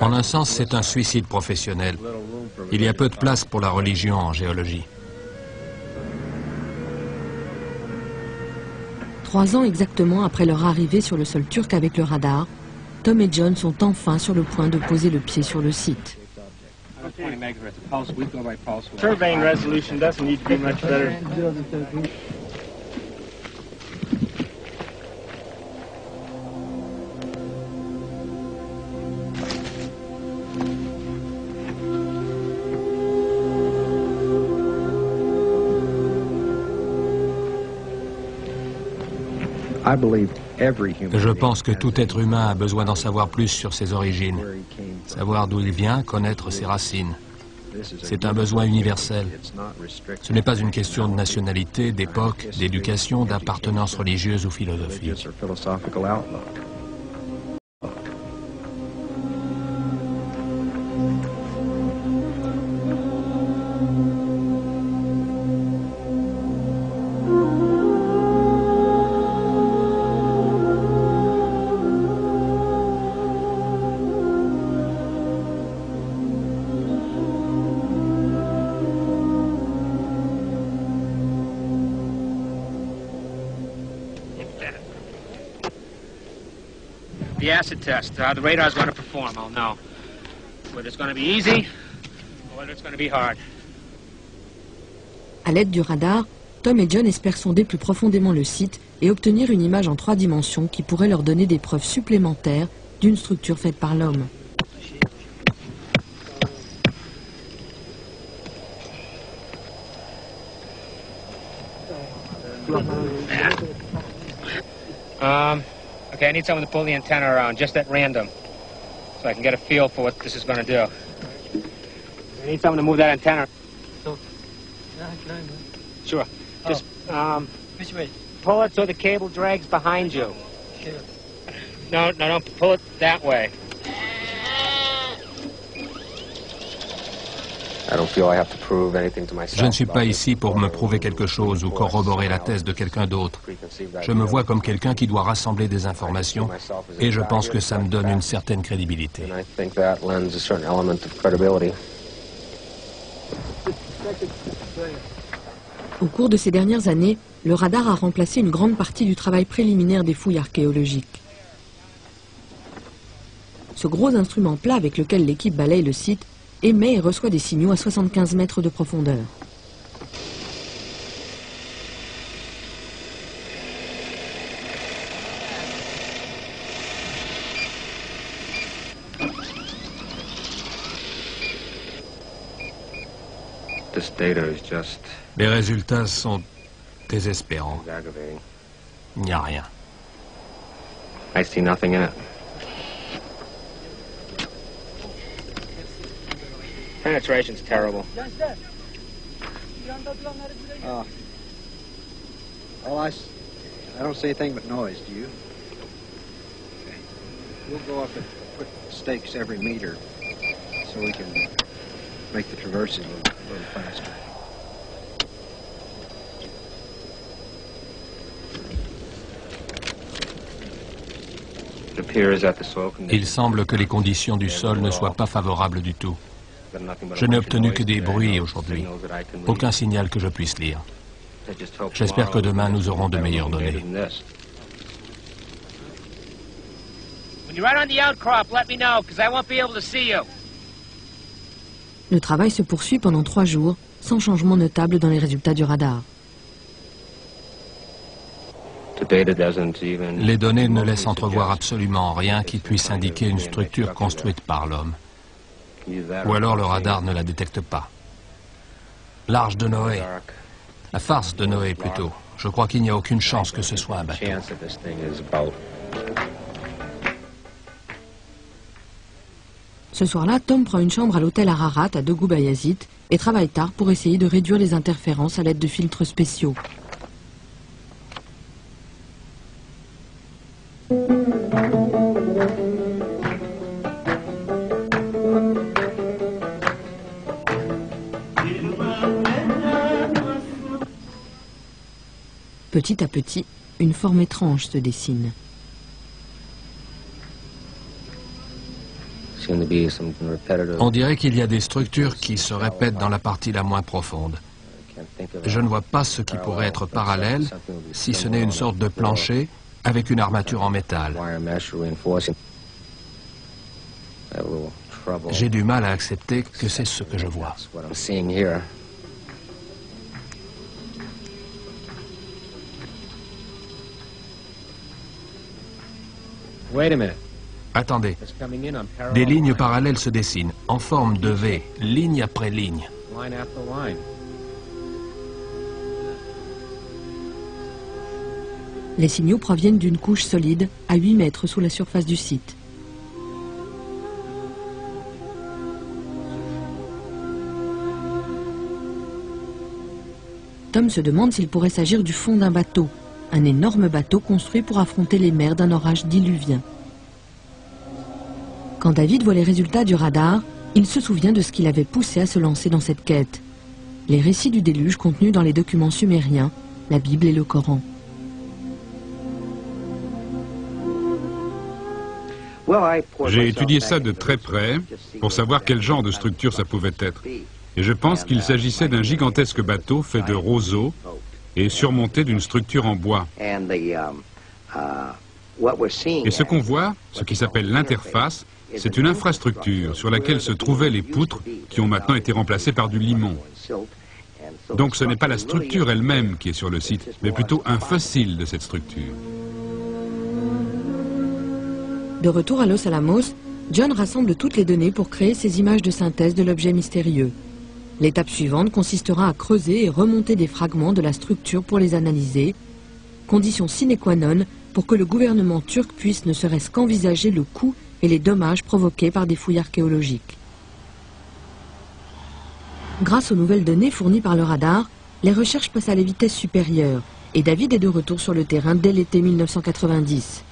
En un sens, c'est un suicide professionnel. Il y a peu de place pour la religion en géologie. 3 ans exactement après leur arrivée sur le sol turc avec le radar, Tom et John sont enfin sur le point de poser le pied sur le site. Surveying resolution doesn't need to be much better. Je pense que tout être humain a besoin d'en savoir plus sur ses origines, savoir d'où il vient, connaître ses racines. C'est un besoin universel. Ce n'est pas une question de nationalité, d'époque, d'éducation, d'appartenance religieuse ou philosophique. The acid test, how the radar's going to perform, I'll know. Whether it's going to be easy or whether it's going to be hard. À l'aide du radar, Tom et John espèrent sonder plus profondément le site et obtenir une image en 3 dimensions qui pourrait leur donner des preuves supplémentaires d'une structure faite par l'homme. Okay, I need someone to pull the antenna around, just at random, so I can get a feel for what this is going to do. I need someone to move that antenna. Sure. Just, which way? pull it so the cable drags behind you. No, don't pull it that way. Je ne suis pas ici pour me prouver quelque chose ou corroborer la thèse de quelqu'un d'autre. Je me vois comme quelqu'un qui doit rassembler des informations et je pense que ça me donne une certaine crédibilité. Au cours de ces dernières années, le radar a remplacé une grande partie du travail préliminaire des fouilles archéologiques. Ce gros instrument plat avec lequel l'équipe balaye le site émet et reçoit des signaux à 75 mètres de profondeur. Les résultats sont désespérants. Il n'y a rien. I see nothing in it. Penetration's terrible. I don't see anything but noise, do you? Okay. We'll go up and put stakes every meter so we can make the traverses a little faster. Il semble que les conditions du sol ne soient pas favorables du tout. Je n'ai obtenu que des bruits aujourd'hui. Aucun signal que je puisse lire. J'espère que demain nous aurons de meilleures données. Le travail se poursuit pendant 3 jours, sans changement notable dans les résultats du radar. Les données ne laissent entrevoir absolument rien qui puisse indiquer une structure construite par l'homme. Ou alors le radar ne la détecte pas. L'Arche de Noé. La farce de Noé, plutôt. Je crois qu'il n'y a aucune chance que ce soit un bateau. Ce soir-là, Tom prend une chambre à l'hôtel Ararat à Dogoub Bayazit et travaille tard pour essayer de réduire les interférences à l'aide de filtres spéciaux. Petit à petit, une forme étrange se dessine. On dirait qu'il y a des structures qui se répètent dans la partie la moins profonde. Je ne vois pas ce qui pourrait être parallèle, si ce n'est une sorte de plancher avec une armature en métal. J'ai du mal à accepter que c'est ce que je vois. Attendez. Des lignes parallèles se dessinent, en forme de V, ligne après ligne. Les signaux proviennent d'une couche solide à 8 mètres sous la surface du site. Tom se demande s'il pourrait s'agir du fond d'un bateau, un énorme bateau construit pour affronter les mers d'un orage diluvien. Quand David voit les résultats du radar, il se souvient de ce qui l'avait poussé à se lancer dans cette quête. Les récits du déluge contenus dans les documents sumériens, la Bible et le Coran. J'ai étudié ça de très près pour savoir quel genre de structure ça pouvait être. Et je pense qu'il s'agissait d'un gigantesque bateau fait de roseaux et surmonté d'une structure en bois. Et ce qu'on voit, ce qui s'appelle l'interface, c'est une infrastructure sur laquelle se trouvaient les poutres qui ont maintenant été remplacées par du limon. Donc ce n'est pas la structure elle-même qui est sur le site, mais plutôt un fossile de cette structure. De retour à Los Alamos, John rassemble toutes les données pour créer ces images de synthèse de l'objet mystérieux. L'étape suivante consistera à creuser et remonter des fragments de la structure pour les analyser, condition sine qua non pour que le gouvernement turc puisse ne serait-ce qu'envisager le coût et les dommages provoqués par des fouilles archéologiques. Grâce aux nouvelles données fournies par le radar, les recherches passent à la vitesse supérieure et David est de retour sur le terrain dès l'été 1990.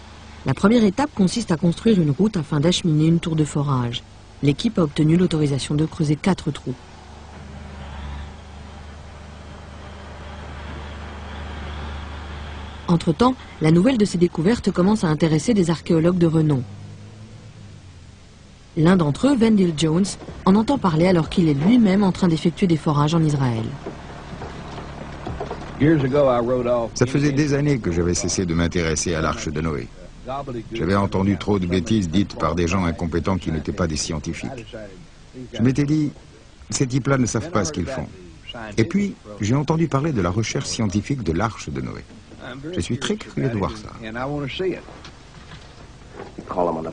La première étape consiste à construire une route afin d'acheminer une tour de forage. L'équipe a obtenu l'autorisation de creuser 4 trous. Entre-temps, la nouvelle de ces découvertes commence à intéresser des archéologues de renom. L'un d'entre eux, Wendell Jones, en entend parler alors qu'il est lui-même en train d'effectuer des forages en Israël. Ça faisait des années que j'avais cessé de m'intéresser à l'Arche de Noé. J'avais entendu trop de bêtises dites par des gens incompétents qui n'étaient pas des scientifiques. Je m'étais dit, ces types-là ne savent pas ce qu'ils font. Et puis, j'ai entendu parler de la recherche scientifique de l'Arche de Noé. Je suis très curieux de voir ça.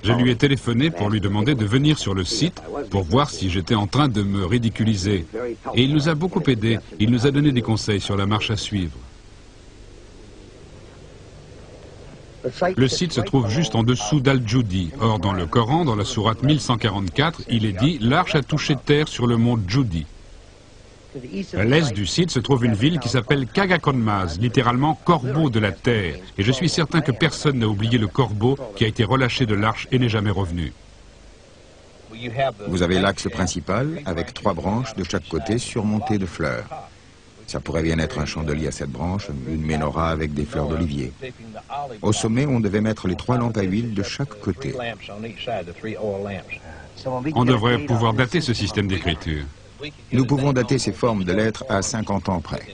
Je lui ai téléphoné pour lui demander de venir sur le site pour voir si j'étais en train de me ridiculiser. Et il nous a beaucoup aidés. Il nous a donné des conseils sur la marche à suivre. Le site se trouve juste en dessous d'Al-Joudi. Or, dans le Coran, dans la sourate 1144, il est dit « L'arche a touché terre sur le mont Joudi ». À l'est du site se trouve une ville qui s'appelle Kagakonmaz, littéralement « corbeau de la terre ». Et je suis certain que personne n'a oublié le corbeau qui a été relâché de l'arche et n'est jamais revenu. Vous avez l'axe principal avec 3 branches de chaque côté surmontées de fleurs. Ça pourrait bien être un chandelier à 7 branches, une menorah avec des fleurs d'olivier. Au sommet, on devait mettre les 3 lampes à huile de chaque côté. On devrait pouvoir dater ce système d'écriture. Nous pouvons dater ces formes de lettres à 50 ans près.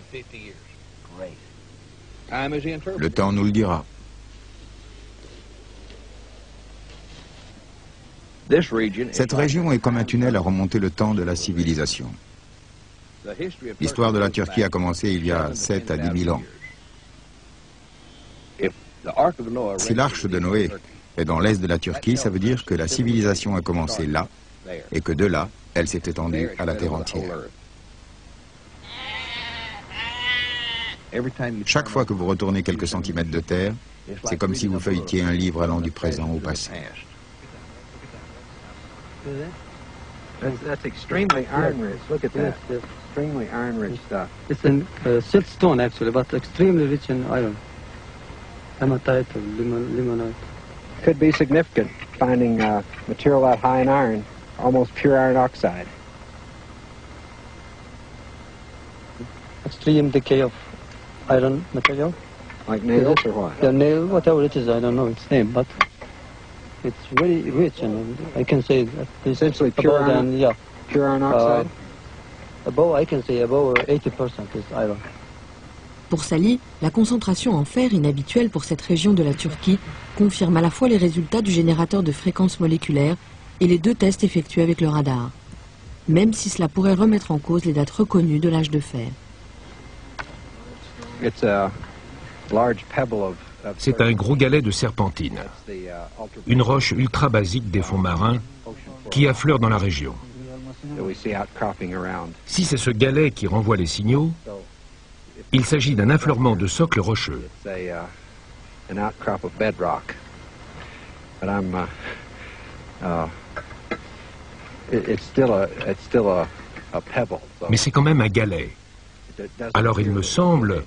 Le temps nous le dira. Cette région est comme un tunnel à remonter le temps de la civilisation. L'histoire de la Turquie a commencé il y a 7 à 10 000 ans. Si l'arche de Noé est dans l'est de la Turquie, ça veut dire que la civilisation a commencé là, et que de là, elle s'est étendue à la terre entière. Chaque fois que vous retournez quelques centimètres de terre, c'est comme si vous feuilletiez un livre allant du présent au passé. That's extremely iron-rich. Look at that. Extremely iron-rich stuff. It's in siltstone actually, but extremely rich in iron. Hematite or limonite. Could be significant, finding material that high in iron, almost pure iron oxide. Extreme decay of iron material. Like nails or what? The nail, whatever it is, I don't know its name, but it's very rich, and I can say that it's essentially pure iron. Yeah, pure iron oxide. Above, I can say above 80% is iron. Pour Sally, la concentration en fer inhabituelle pour cette région de la Turquie confirme à la fois les résultats du générateur de fréquences moléculaires et les 2 tests effectués avec le radar, même si cela pourrait remettre en cause les dates reconnues de l'âge de fer. C'est un gros galet de serpentine, une roche ultra basique des fonds marins qui affleure dans la région. Si c'est ce galet qui renvoie les signaux, il s'agit d'un affleurement de socle rocheux. Mais c'est quand même un galet. Alors il me semble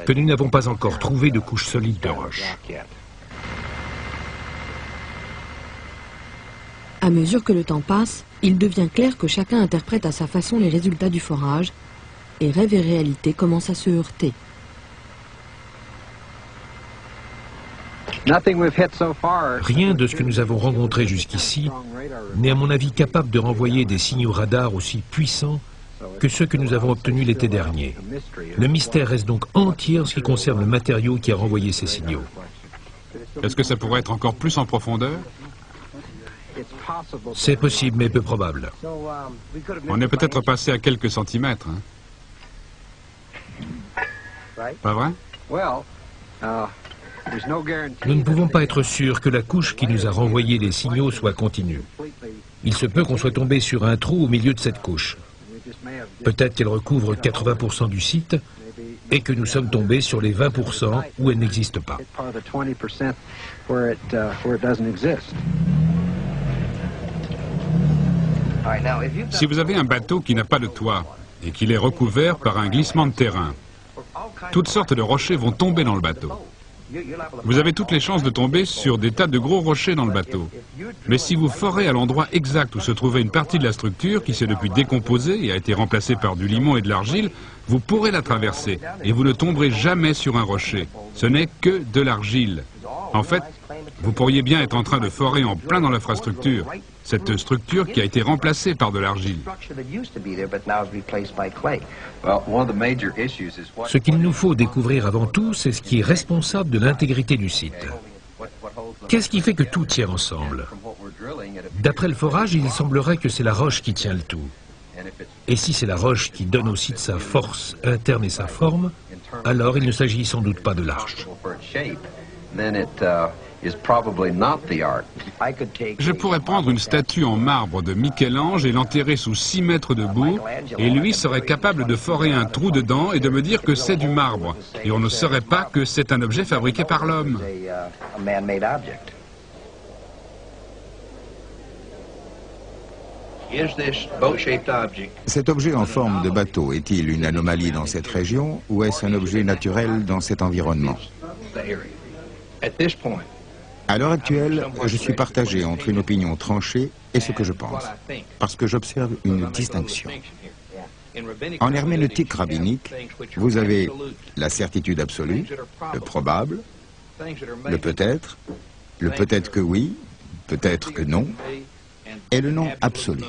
que nous n'avons pas encore trouvé de couche solide de roche. À mesure que le temps passe, il devient clair que chacun interprète à sa façon les résultats du forage, et rêve et réalité commencent à se heurter. Rien de ce que nous avons rencontré jusqu'ici n'est à mon avis capable de renvoyer des signaux radars aussi puissants que ceux que nous avons obtenus l'été dernier. Le mystère reste donc entier en ce qui concerne le matériau qui a renvoyé ces signaux. Est-ce que ça pourrait être encore plus en profondeur? C'est possible, mais peu probable. On est peut-être passé à quelques centimètres. Hein? Pas vrai? Nous ne pouvons pas être sûrs que la couche qui nous a renvoyé les signaux soit continue. Il se peut qu'on soit tombé sur un trou au milieu de cette couche. Peut-être qu'elle recouvre 80% du site et que nous sommes tombés sur les 20% où elle n'existe pas. Si vous avez un bateau qui n'a pas de toit et qu'il est recouvert par un glissement de terrain, toutes sortes de rochers vont tomber dans le bateau. Vous avez toutes les chances de tomber sur des tas de gros rochers dans le bateau. Mais si vous forez à l'endroit exact où se trouvait une partie de la structure qui s'est depuis décomposée et a été remplacée par du limon et de l'argile, vous pourrez la traverser et vous ne tomberez jamais sur un rocher. Ce n'est que de l'argile. En fait, vous pourriez bien être en train de forer en plein dans l'infrastructure, cette structure qui a été remplacée par de l'argile. Ce qu'il nous faut découvrir avant tout, c'est ce qui est responsable de l'intégrité du site. Qu'est-ce qui fait que tout tient ensemble? D'après le forage, il semblerait que c'est la roche qui tient le tout. Et si c'est la roche qui donne au site sa force interne et sa forme, alors il ne s'agit sans doute pas de l'arche. Je pourrais prendre une statue en marbre de Michel-Ange et l'enterrer sous 6 mètres de boue, et lui serait capable de forer un trou dedans et de me dire que c'est du marbre. Et on ne saurait pas que c'est un objet fabriqué par l'homme. Cet objet en forme de bateau est-il une anomalie dans cette région ou est-ce un objet naturel dans cet environnement? À l'heure actuelle, je suis partagé entre une opinion tranchée et ce que je pense, parce que j'observe une distinction. En herméneutique rabbinique, vous avez la certitude absolue, le probable, le peut-être que oui, peut-être que non, et le non absolu.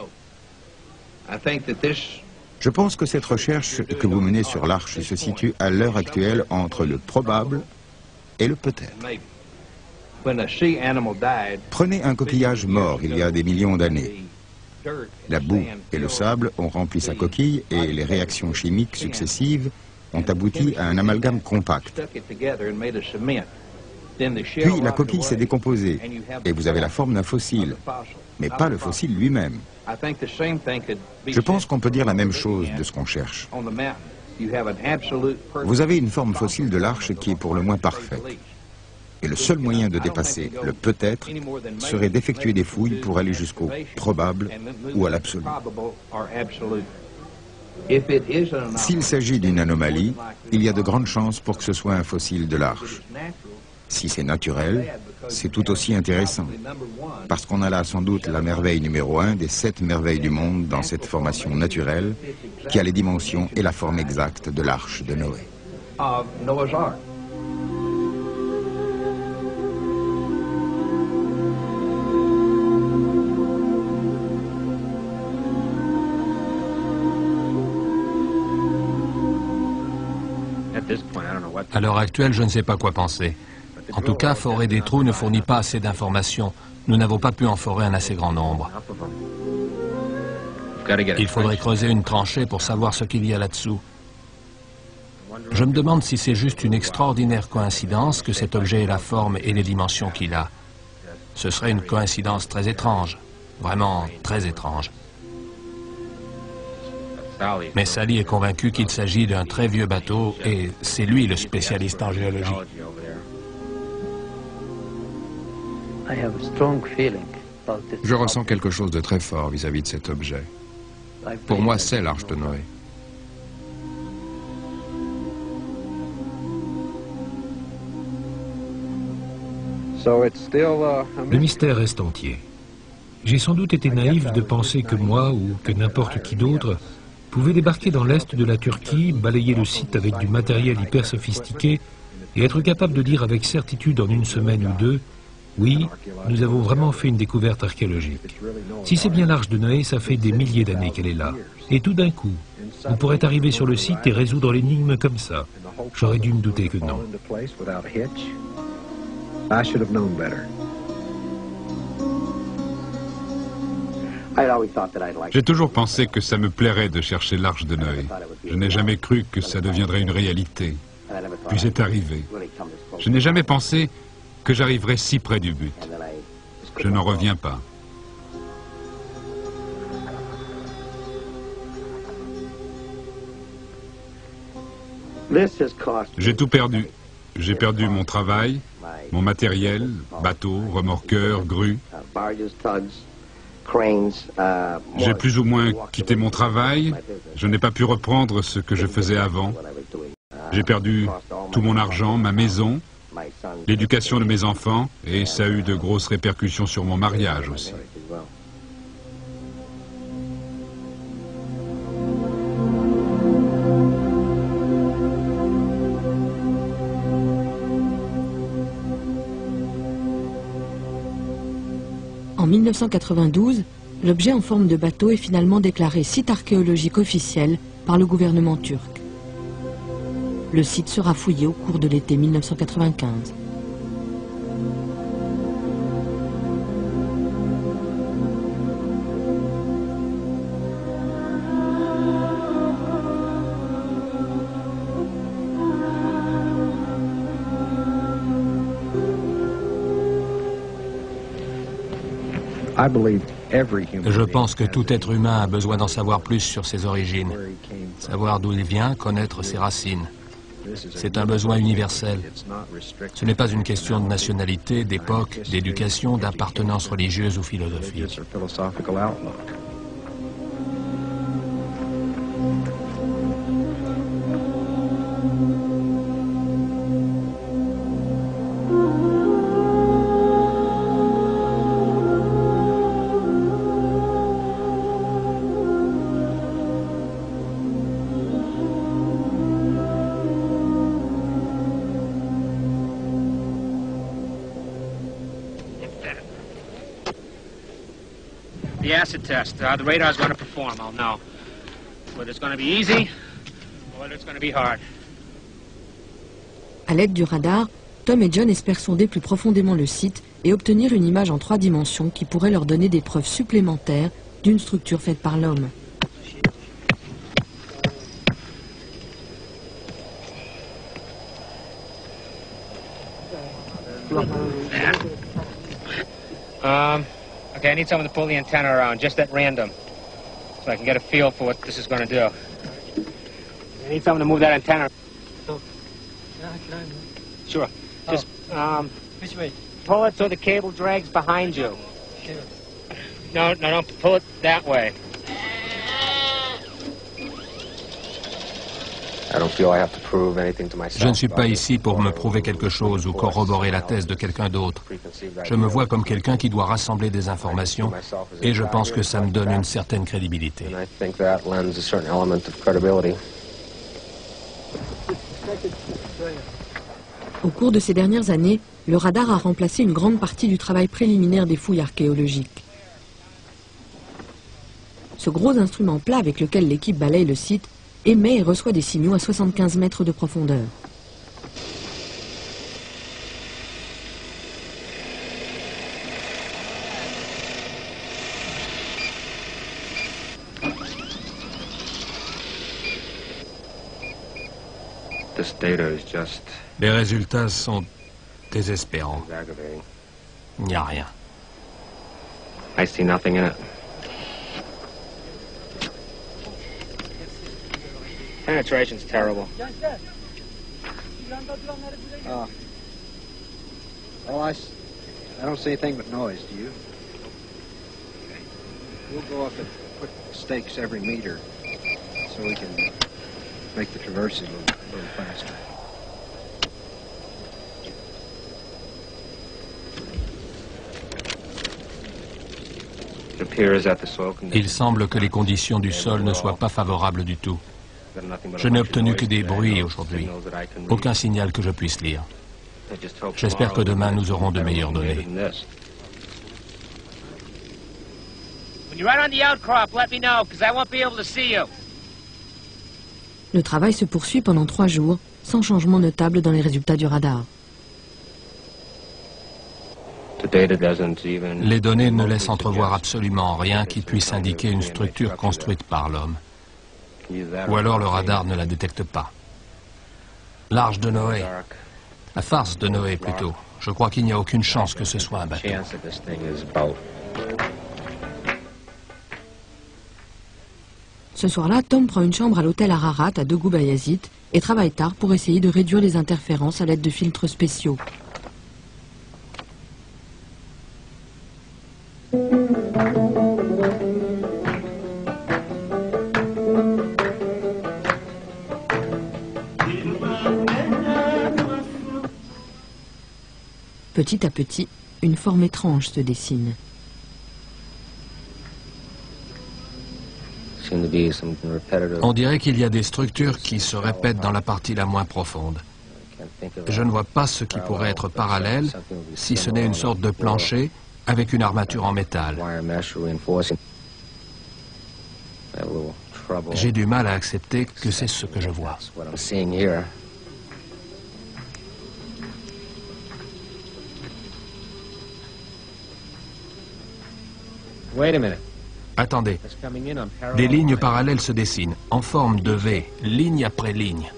Je pense que cette recherche que vous menez sur l'Arche se situe à l'heure actuelle entre le probable et le peut-être. Prenez un coquillage mort il y a des millions d'années. La boue et le sable ont rempli sa coquille et les réactions chimiques successives ont abouti à un amalgame compact. Puis la coquille s'est décomposée et vous avez la forme d'un fossile, mais pas le fossile lui-même. Je pense qu'on peut dire la même chose de ce qu'on cherche. Vous avez une forme fossile de l'Arche qui est pour le moins parfaite. Et le seul moyen de dépasser le peut-être serait d'effectuer des fouilles pour aller jusqu'au probable ou à l'absolu. S'il s'agit d'une anomalie, il y a de grandes chances pour que ce soit un fossile de l'Arche. Si c'est naturel, c'est tout aussi intéressant, parce qu'on a là sans doute la merveille numéro 1 des 7 merveilles du monde dans cette formation naturelle qui a les dimensions et la forme exacte de l'Arche de Noé. À l'heure actuelle, je ne sais pas quoi penser. En tout cas, forer des trous ne fournit pas assez d'informations. Nous n'avons pas pu en forer un assez grand nombre. Il faudrait creuser une tranchée pour savoir ce qu'il y a là-dessous. Je me demande si c'est juste une extraordinaire coïncidence que cet objet ait la forme et les dimensions qu'il a. Ce serait une coïncidence très étrange, vraiment très étrange. Mais Sally est convaincu qu'il s'agit d'un très vieux bateau et c'est lui le spécialiste en géologie. Je ressens quelque chose de très fort vis-à-vis de cet objet. Pour moi, c'est l'Arche de Noé. Le mystère reste entier. J'ai sans doute été naïf de penser que moi ou que n'importe qui d'autre pouvait débarquer dans l'est de la Turquie, balayer le site avec du matériel hyper sophistiqué et être capable de dire avec certitude en une semaine ou deux: oui, nous avons vraiment fait une découverte archéologique. Si c'est bien l'Arche de Noé, ça fait des milliers d'années qu'elle est là. Et tout d'un coup, on pourrait arriver sur le site et résoudre l'énigme comme ça. J'aurais dû me douter que non. J'ai toujours pensé que ça me plairait de chercher l'Arche de Noé. Je n'ai jamais cru que ça deviendrait une réalité. Puis c'est arrivé. Je n'ai jamais pensé que j'arriverais si près du but. Je n'en reviens pas. J'ai tout perdu. J'ai perdu mon travail, mon matériel, bateau, remorqueur, grue. J'ai plus ou moins quitté mon travail. Je n'ai pas pu reprendre ce que je faisais avant. J'ai perdu tout mon argent, ma maison, l'éducation de mes enfants, et ça a eu de grosses répercussions sur mon mariage aussi. En 1992, l'objet en forme de bateau est finalement déclaré site archéologique officiel par le gouvernement turc. Le site sera fouillé au cours de l'été 1995. Je pense que tout être humain a besoin d'en savoir plus sur ses origines, savoir d'où il vient, connaître ses racines. C'est un besoin universel. Ce n'est pas une question de nationalité, d'époque, d'éducation, d'appartenance religieuse ou philosophique. The acid test. The radar is going to perform. I'll know whether it's going to be easy or whether it's going to be hard. À l'aide du radar, Tom et John espèrent sonder plus profondément le site et obtenir une image en 3 dimensions qui pourrait leur donner des preuves supplémentaires d'une structure faite par l'homme. Okay, I need someone to pull the antenna around, just at random, so I can get a feel for what this is going to do. I need someone to move that antenna. Sure. Just, which way? Pull it so the cable drags behind you. No, don't pull it that way. Je ne suis pas ici pour me prouver quelque chose ou corroborer la thèse de quelqu'un d'autre. Je me vois comme quelqu'un qui doit rassembler des informations et je pense que ça me donne une certaine crédibilité. Au cours de ces dernières années, le radar a remplacé une grande partie du travail préliminaire des fouilles archéologiques. Ce gros instrument plat avec lequel l'équipe balaye le site émet et reçoit des signaux à 75 mètres de profondeur. Les résultats sont désespérants. Il n'y a rien. I see nothing in it. Penetration's terrible. Well, I don't see anything but noise, do you? Okay. We'll go up and put stakes every meter so we can make the traverses a little faster. Il semble que les conditions du sol ne soient pas favorables du tout. Je n'ai obtenu que des bruits aujourd'hui. Aucun signal que je puisse lire. J'espère que demain nous aurons de meilleures données. Le travail se poursuit pendant 3 jours, sans changement notable dans les résultats du radar. Les données ne laissent entrevoir absolument rien qui puisse indiquer une structure construite par l'homme. Ou alors le radar ne la détecte pas. L'Arche de Noé. La farce de Noé, plutôt. Je crois qu'il n'y a aucune chance que ce soit un bateau. Ce soir-là, Tom prend une chambre à l'hôtel Ararat à Dougou Bayazit et travaille tard pour essayer de réduire les interférences à l'aide de filtres spéciaux. Petit à petit, une forme étrange se dessine. On dirait qu'il y a des structures qui se répètent dans la partie la moins profonde. Je ne vois pas ce qui pourrait être parallèle, si ce n'est une sorte de plancher avec une armature en métal. J'ai du mal à accepter que c'est ce que je vois. Attendez, des lignes parallèles se dessinent, en forme de V, ligne après ligne.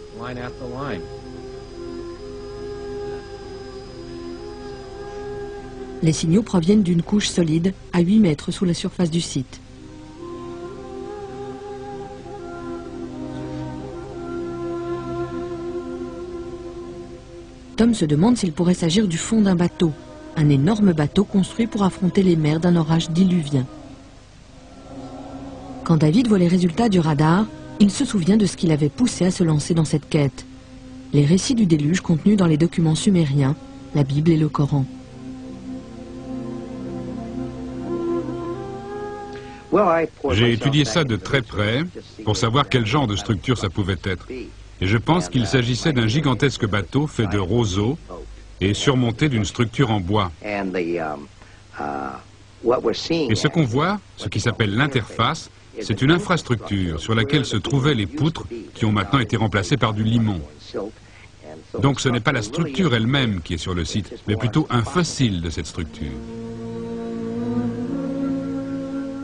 Les signaux proviennent d'une couche solide à 8 mètres sous la surface du site. Tom se demande s'il pourrait s'agir du fond d'un bateau, un énorme bateau construit pour affronter les mers d'un orage diluvien. Quand David voit les résultats du radar, il se souvient de ce qui l'avait poussé à se lancer dans cette quête. Les récits du déluge contenus dans les documents sumériens, la Bible et le Coran. J'ai étudié ça de très près pour savoir quel genre de structure ça pouvait être. Et je pense qu'il s'agissait d'un gigantesque bateau fait de roseaux et surmonté d'une structure en bois. Et ce qu'on voit, ce qui s'appelle l'interface, c'est une infrastructure sur laquelle se trouvaient les poutres qui ont maintenant été remplacées par du limon. Donc ce n'est pas la structure elle-même qui est sur le site, mais plutôt un fossile de cette structure.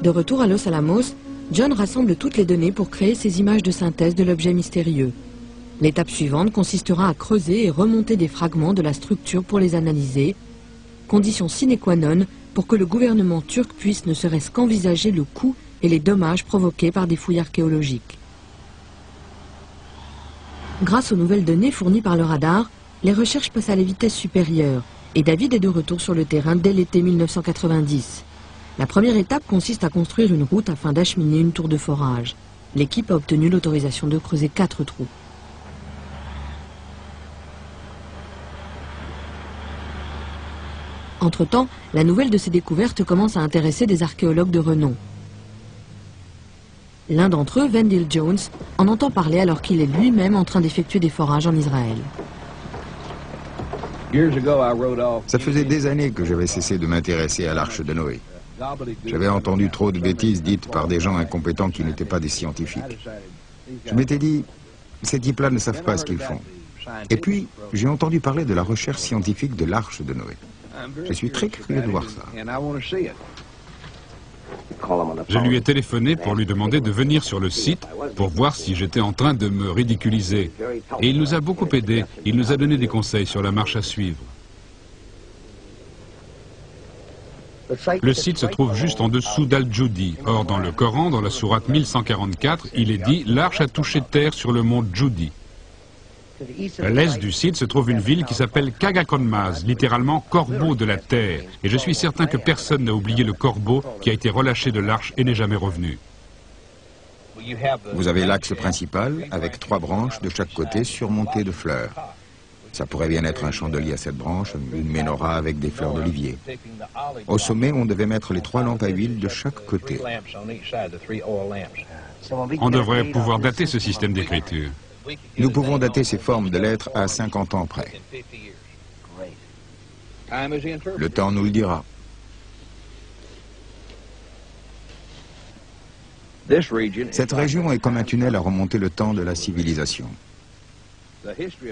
De retour à Los Alamos, John rassemble toutes les données pour créer ses images de synthèse de l'objet mystérieux. L'étape suivante consistera à creuser et remonter des fragments de la structure pour les analyser, condition sine qua non pour que le gouvernement turc puisse ne serait-ce qu'envisager le coût et les dommages provoqués par des fouilles archéologiques. Grâce aux nouvelles données fournies par le radar, les recherches passent à la vitesse supérieure et David est de retour sur le terrain dès l'été 1990. La première étape consiste à construire une route afin d'acheminer une tour de forage. L'équipe a obtenu l'autorisation de creuser 4 trous. Entre-temps, la nouvelle de ces découvertes commence à intéresser des archéologues de renom. L'un d'entre eux, Wendell Jones, en entend parler alors qu'il est lui-même en train d'effectuer des forages en Israël. Ça faisait des années que j'avais cessé de m'intéresser à l'arche de Noé. J'avais entendu trop de bêtises dites par des gens incompétents qui n'étaient pas des scientifiques. Je m'étais dit, ces types-là ne savent pas ce qu'ils font. Et puis, j'ai entendu parler de la recherche scientifique de l'arche de Noé. Je suis très curieux de voir ça. Je lui ai téléphoné pour lui demander de venir sur le site pour voir si j'étais en train de me ridiculiser. Et il nous a beaucoup aidés. Il nous a donné des conseils sur la marche à suivre. Le site se trouve juste en dessous d'Al-Judi. Or, dans le Coran, dans la sourate 1144, il est dit « L'arche a touché terre sur le mont Judi ». À l'est du site se trouve une ville qui s'appelle Kagakonmaz, littéralement « corbeau de la terre ». Et je suis certain que personne n'a oublié le corbeau qui a été relâché de l'arche et n'est jamais revenu. Vous avez l'axe principal avec 3 branches de chaque côté surmontées de fleurs. Ça pourrait bien être un chandelier à 7 branches, une menorah avec des fleurs d'olivier. Au sommet, on devait mettre les 3 lampes à huile de chaque côté. On devrait pouvoir dater ce système d'écriture. Nous pouvons dater ces formes de lettres à 50 ans près. Le temps nous le dira. Cette région est comme un tunnel à remonter le temps de la civilisation.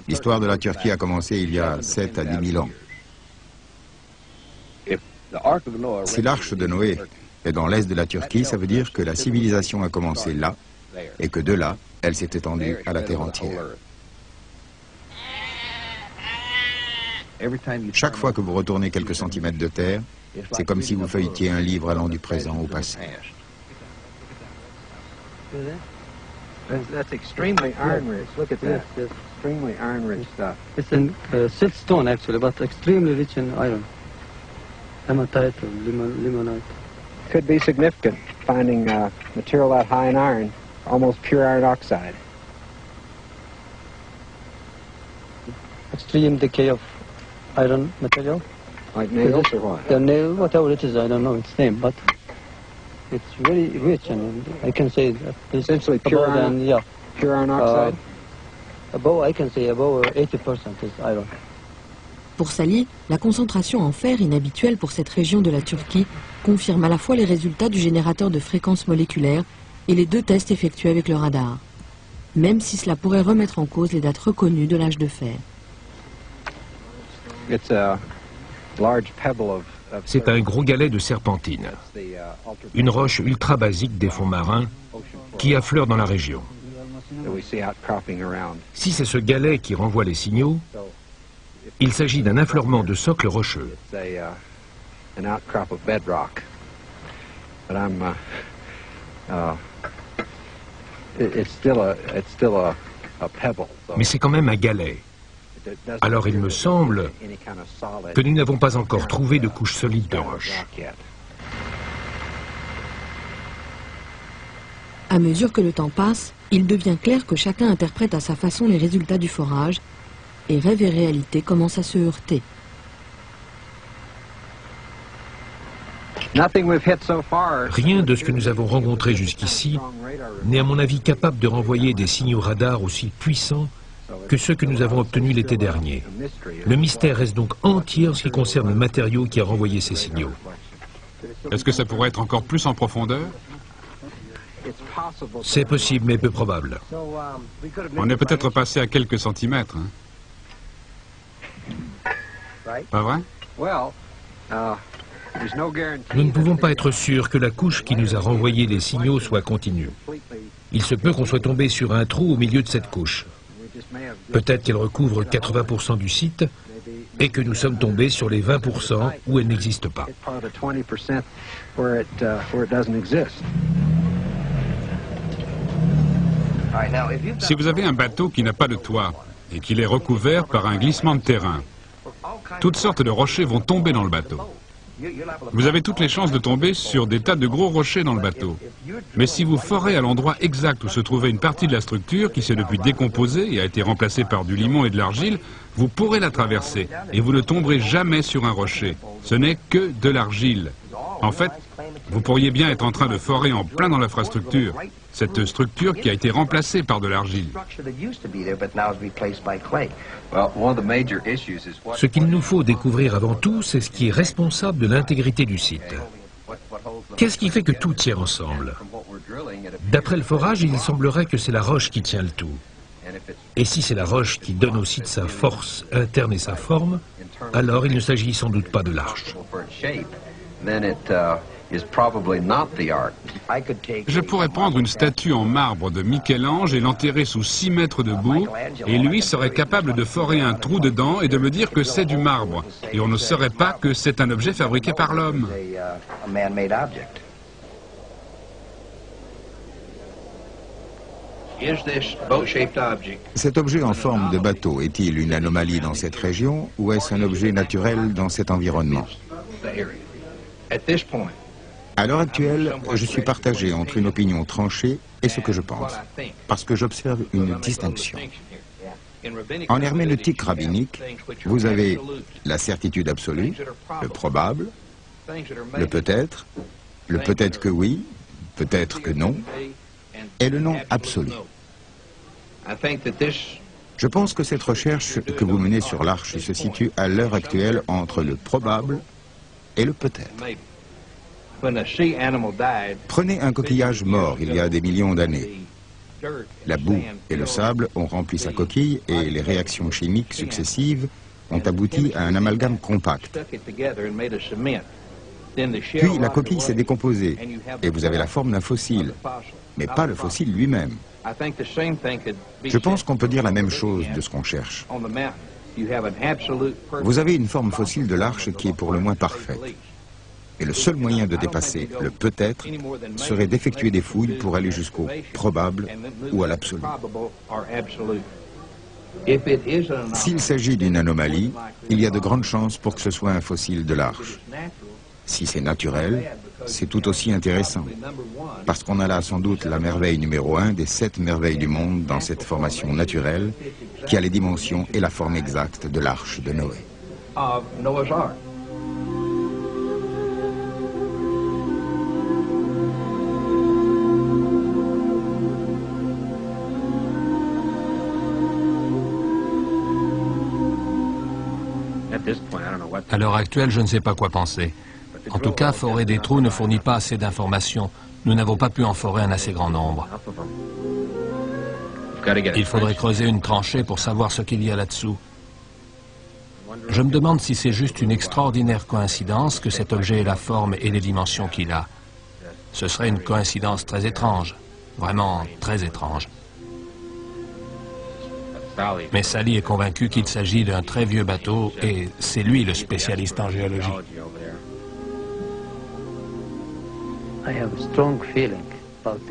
L'histoire de la Turquie a commencé il y a 7 à 10 000 ans. Si l'arche de Noé est dans l'est de la Turquie, ça veut dire que la civilisation a commencé là, et que de là, elle s'est étendue à la terre entière. Chaque fois que vous retournez quelques centimètres de terre, c'est comme si vous feuilletiez un livre allant du présent au passé. That's extremely iron-rich. Look at that. Yes. Extremely iron-rich stuff. It's in siltstone actually, but extremely rich in iron. Hematite or limonite. Could be significant, finding material that high in iron, almost pure iron oxide. Extreme decay of iron material. Like nails or what? The nail, whatever it is, I don't know its name, but it's very rich, and I can say that it's essentially pure iron. Yeah. Pure iron oxide. Above, I can say above 80% is iron. Pour Sally, la concentration en fer inhabituelle pour cette région de la Turquie confirme à la fois les résultats du générateur de fréquences moléculaires et les 2 tests effectués avec le radar, même si cela pourrait remettre en cause les dates reconnues de l'âge de fer. C'est un gros galet de serpentine, une roche ultra basique des fonds marins qui affleure dans la région. Si c'est ce galet qui renvoie les signaux, il s'agit d'un affleurement de socle rocheux. an outcrop of bedrock. But it's still a pebble. Mais c'est quand même un galet. Alors il me semble que nous n'avons pas encore trouvé de couche solide de roche. À mesure que le temps passe, il devient clair que chacun interprète à sa façon les résultats du forage, et rêve et réalité commencent à se heurter. Rien de ce que nous avons rencontré jusqu'ici n'est à mon avis capable de renvoyer des signaux radars aussi puissants que ceux que nous avons obtenus l'été dernier. Le mystère reste donc entier en ce qui concerne le matériau qui a renvoyé ces signaux. Est-ce que ça pourrait être encore plus en profondeur? C'est possible, mais peu probable. On est peut-être passé à quelques centimètres. Hein? Pas vrai? Nous ne pouvons pas être sûrs que la couche qui nous a renvoyé les signaux soit continue. Il se peut qu'on soit tombé sur un trou au milieu de cette couche. Peut-être qu'elle recouvre 80% du site et que nous sommes tombés sur les 20% où elle n'existe pas. Si vous avez un bateau qui n'a pas de toit et qu'il est recouvert par un glissement de terrain, toutes sortes de rochers vont tomber dans le bateau. Vous avez toutes les chances de tomber sur des tas de gros rochers dans le bateau. Mais si vous forez à l'endroit exact où se trouvait une partie de la structure qui s'est depuis décomposée et a été remplacée par du limon et de l'argile, vous pourrez la traverser et vous ne tomberez jamais sur un rocher. Ce n'est que de l'argile. En fait, vous pourriez bien être en train de forer en plein dans l'infrastructure, cette structure qui a été remplacée par de l'argile. Ce qu'il nous faut découvrir avant tout, c'est ce qui est responsable de l'intégrité du site. Qu'est-ce qui fait que tout tient ensemble? D'après le forage, il semblerait que c'est la roche qui tient le tout. Et si c'est la roche qui donne au site sa force interne et sa forme, alors il ne s'agit sans doute pas de l'arche. Je pourrais prendre une statue en marbre de Michel-Ange et l'enterrer sous 6 mètres de boue, et lui serait capable de forer un trou dedans et de me dire que c'est du marbre. Et on ne saurait pas que c'est un objet fabriqué par l'homme. Cet objet en forme de bateau est-il une anomalie dans cette région ou est-ce un objet naturel dans cet environnement? À l'heure actuelle, je suis partagé entre une opinion tranchée et ce que je pense, parce que j'observe une distinction. En herméneutique rabbinique, vous avez la certitude absolue, le probable, le peut-être que oui, peut-être que non, et le non absolu. Je pense que cette recherche que vous menez sur l'arche se situe à l'heure actuelle entre le probable et le peut-être. Prenez un coquillage mort il y a des millions d'années. La boue et le sable ont rempli sa coquille et les réactions chimiques successives ont abouti à un amalgame compact. Puis la coquille s'est décomposée et vous avez la forme d'un fossile, mais pas le fossile lui-même. Je pense qu'on peut dire la même chose de ce qu'on cherche. Vous avez une forme fossile de l'arche qui est pour le moins parfaite. Et le seul moyen de dépasser le peut-être serait d'effectuer des fouilles pour aller jusqu'au probable ou à l'absolu. S'il s'agit d'une anomalie, il y a de grandes chances pour que ce soit un fossile de l'arche. Si c'est naturel, c'est tout aussi intéressant, parce qu'on a là sans doute la merveille numéro 1 des 7 merveilles du monde dans cette formation naturelle qui a les dimensions et la forme exacte de l'arche de Noé. À l'heure actuelle, je ne sais pas quoi penser. En tout cas, forer des trous ne fournit pas assez d'informations. Nous n'avons pas pu en forer un assez grand nombre. Il faudrait creuser une tranchée pour savoir ce qu'il y a là-dessous. Je me demande si c'est juste une extraordinaire coïncidence que cet objet ait la forme et les dimensions qu'il a. Ce serait une coïncidence très étrange, vraiment très étrange. Mais Sally est convaincu qu'il s'agit d'un très vieux bateau et c'est lui le spécialiste en géologie.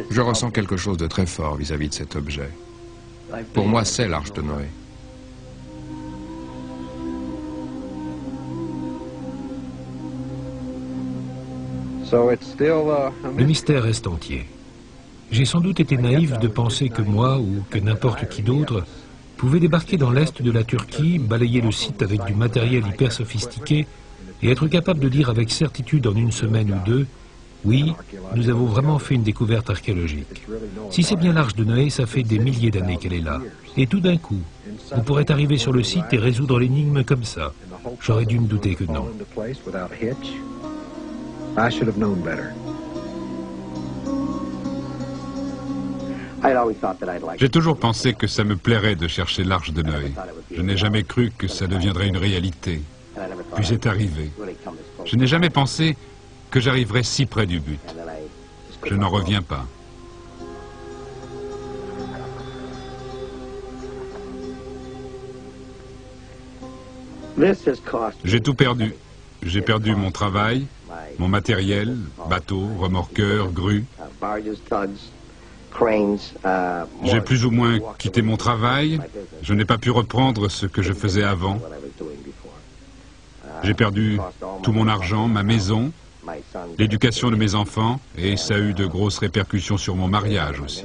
Je ressens quelque chose de très fort vis-à-vis de cet objet. Pour moi, c'est l'Arche de Noé. Le mystère reste entier. J'ai sans doute été naïf de penser que moi, ou que n'importe qui d'autre, pouvait débarquer dans l'est de la Turquie, balayer le site avec du matériel hyper sophistiqué et être capable de dire avec certitude en une semaine ou deux, oui, nous avons vraiment fait une découverte archéologique. Si c'est bien l'Arche de Noé, ça fait des milliers d'années qu'elle est là. Et tout d'un coup, vous pourrez arriver sur le site et résoudre l'énigme comme ça. J'aurais dû me douter que non. J'ai toujours pensé que ça me plairait de chercher l'Arche de Noé. Je n'ai jamais cru que ça deviendrait une réalité. Puis c'est arrivé. Je n'ai jamais pensé que j'arriverais si près du but. Je n'en reviens pas. J'ai tout perdu. J'ai perdu mon travail, mon matériel, bateau, remorqueur, grue. J'ai plus ou moins quitté mon travail. Je n'ai pas pu reprendre ce que je faisais avant. J'ai perdu tout mon argent, ma maison, l'éducation de mes enfants, et ça a eu de grosses répercussions sur mon mariage aussi.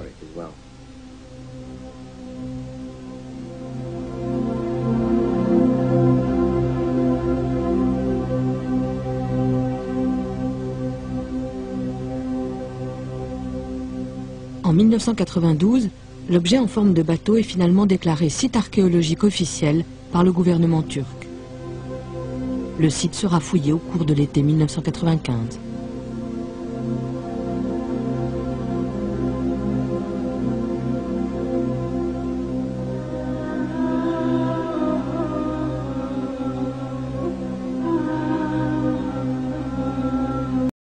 En 1992, l'objet en forme de bateau est finalement déclaré site archéologique officiel par le gouvernement turc. Le site sera fouillé au cours de l'été 1995.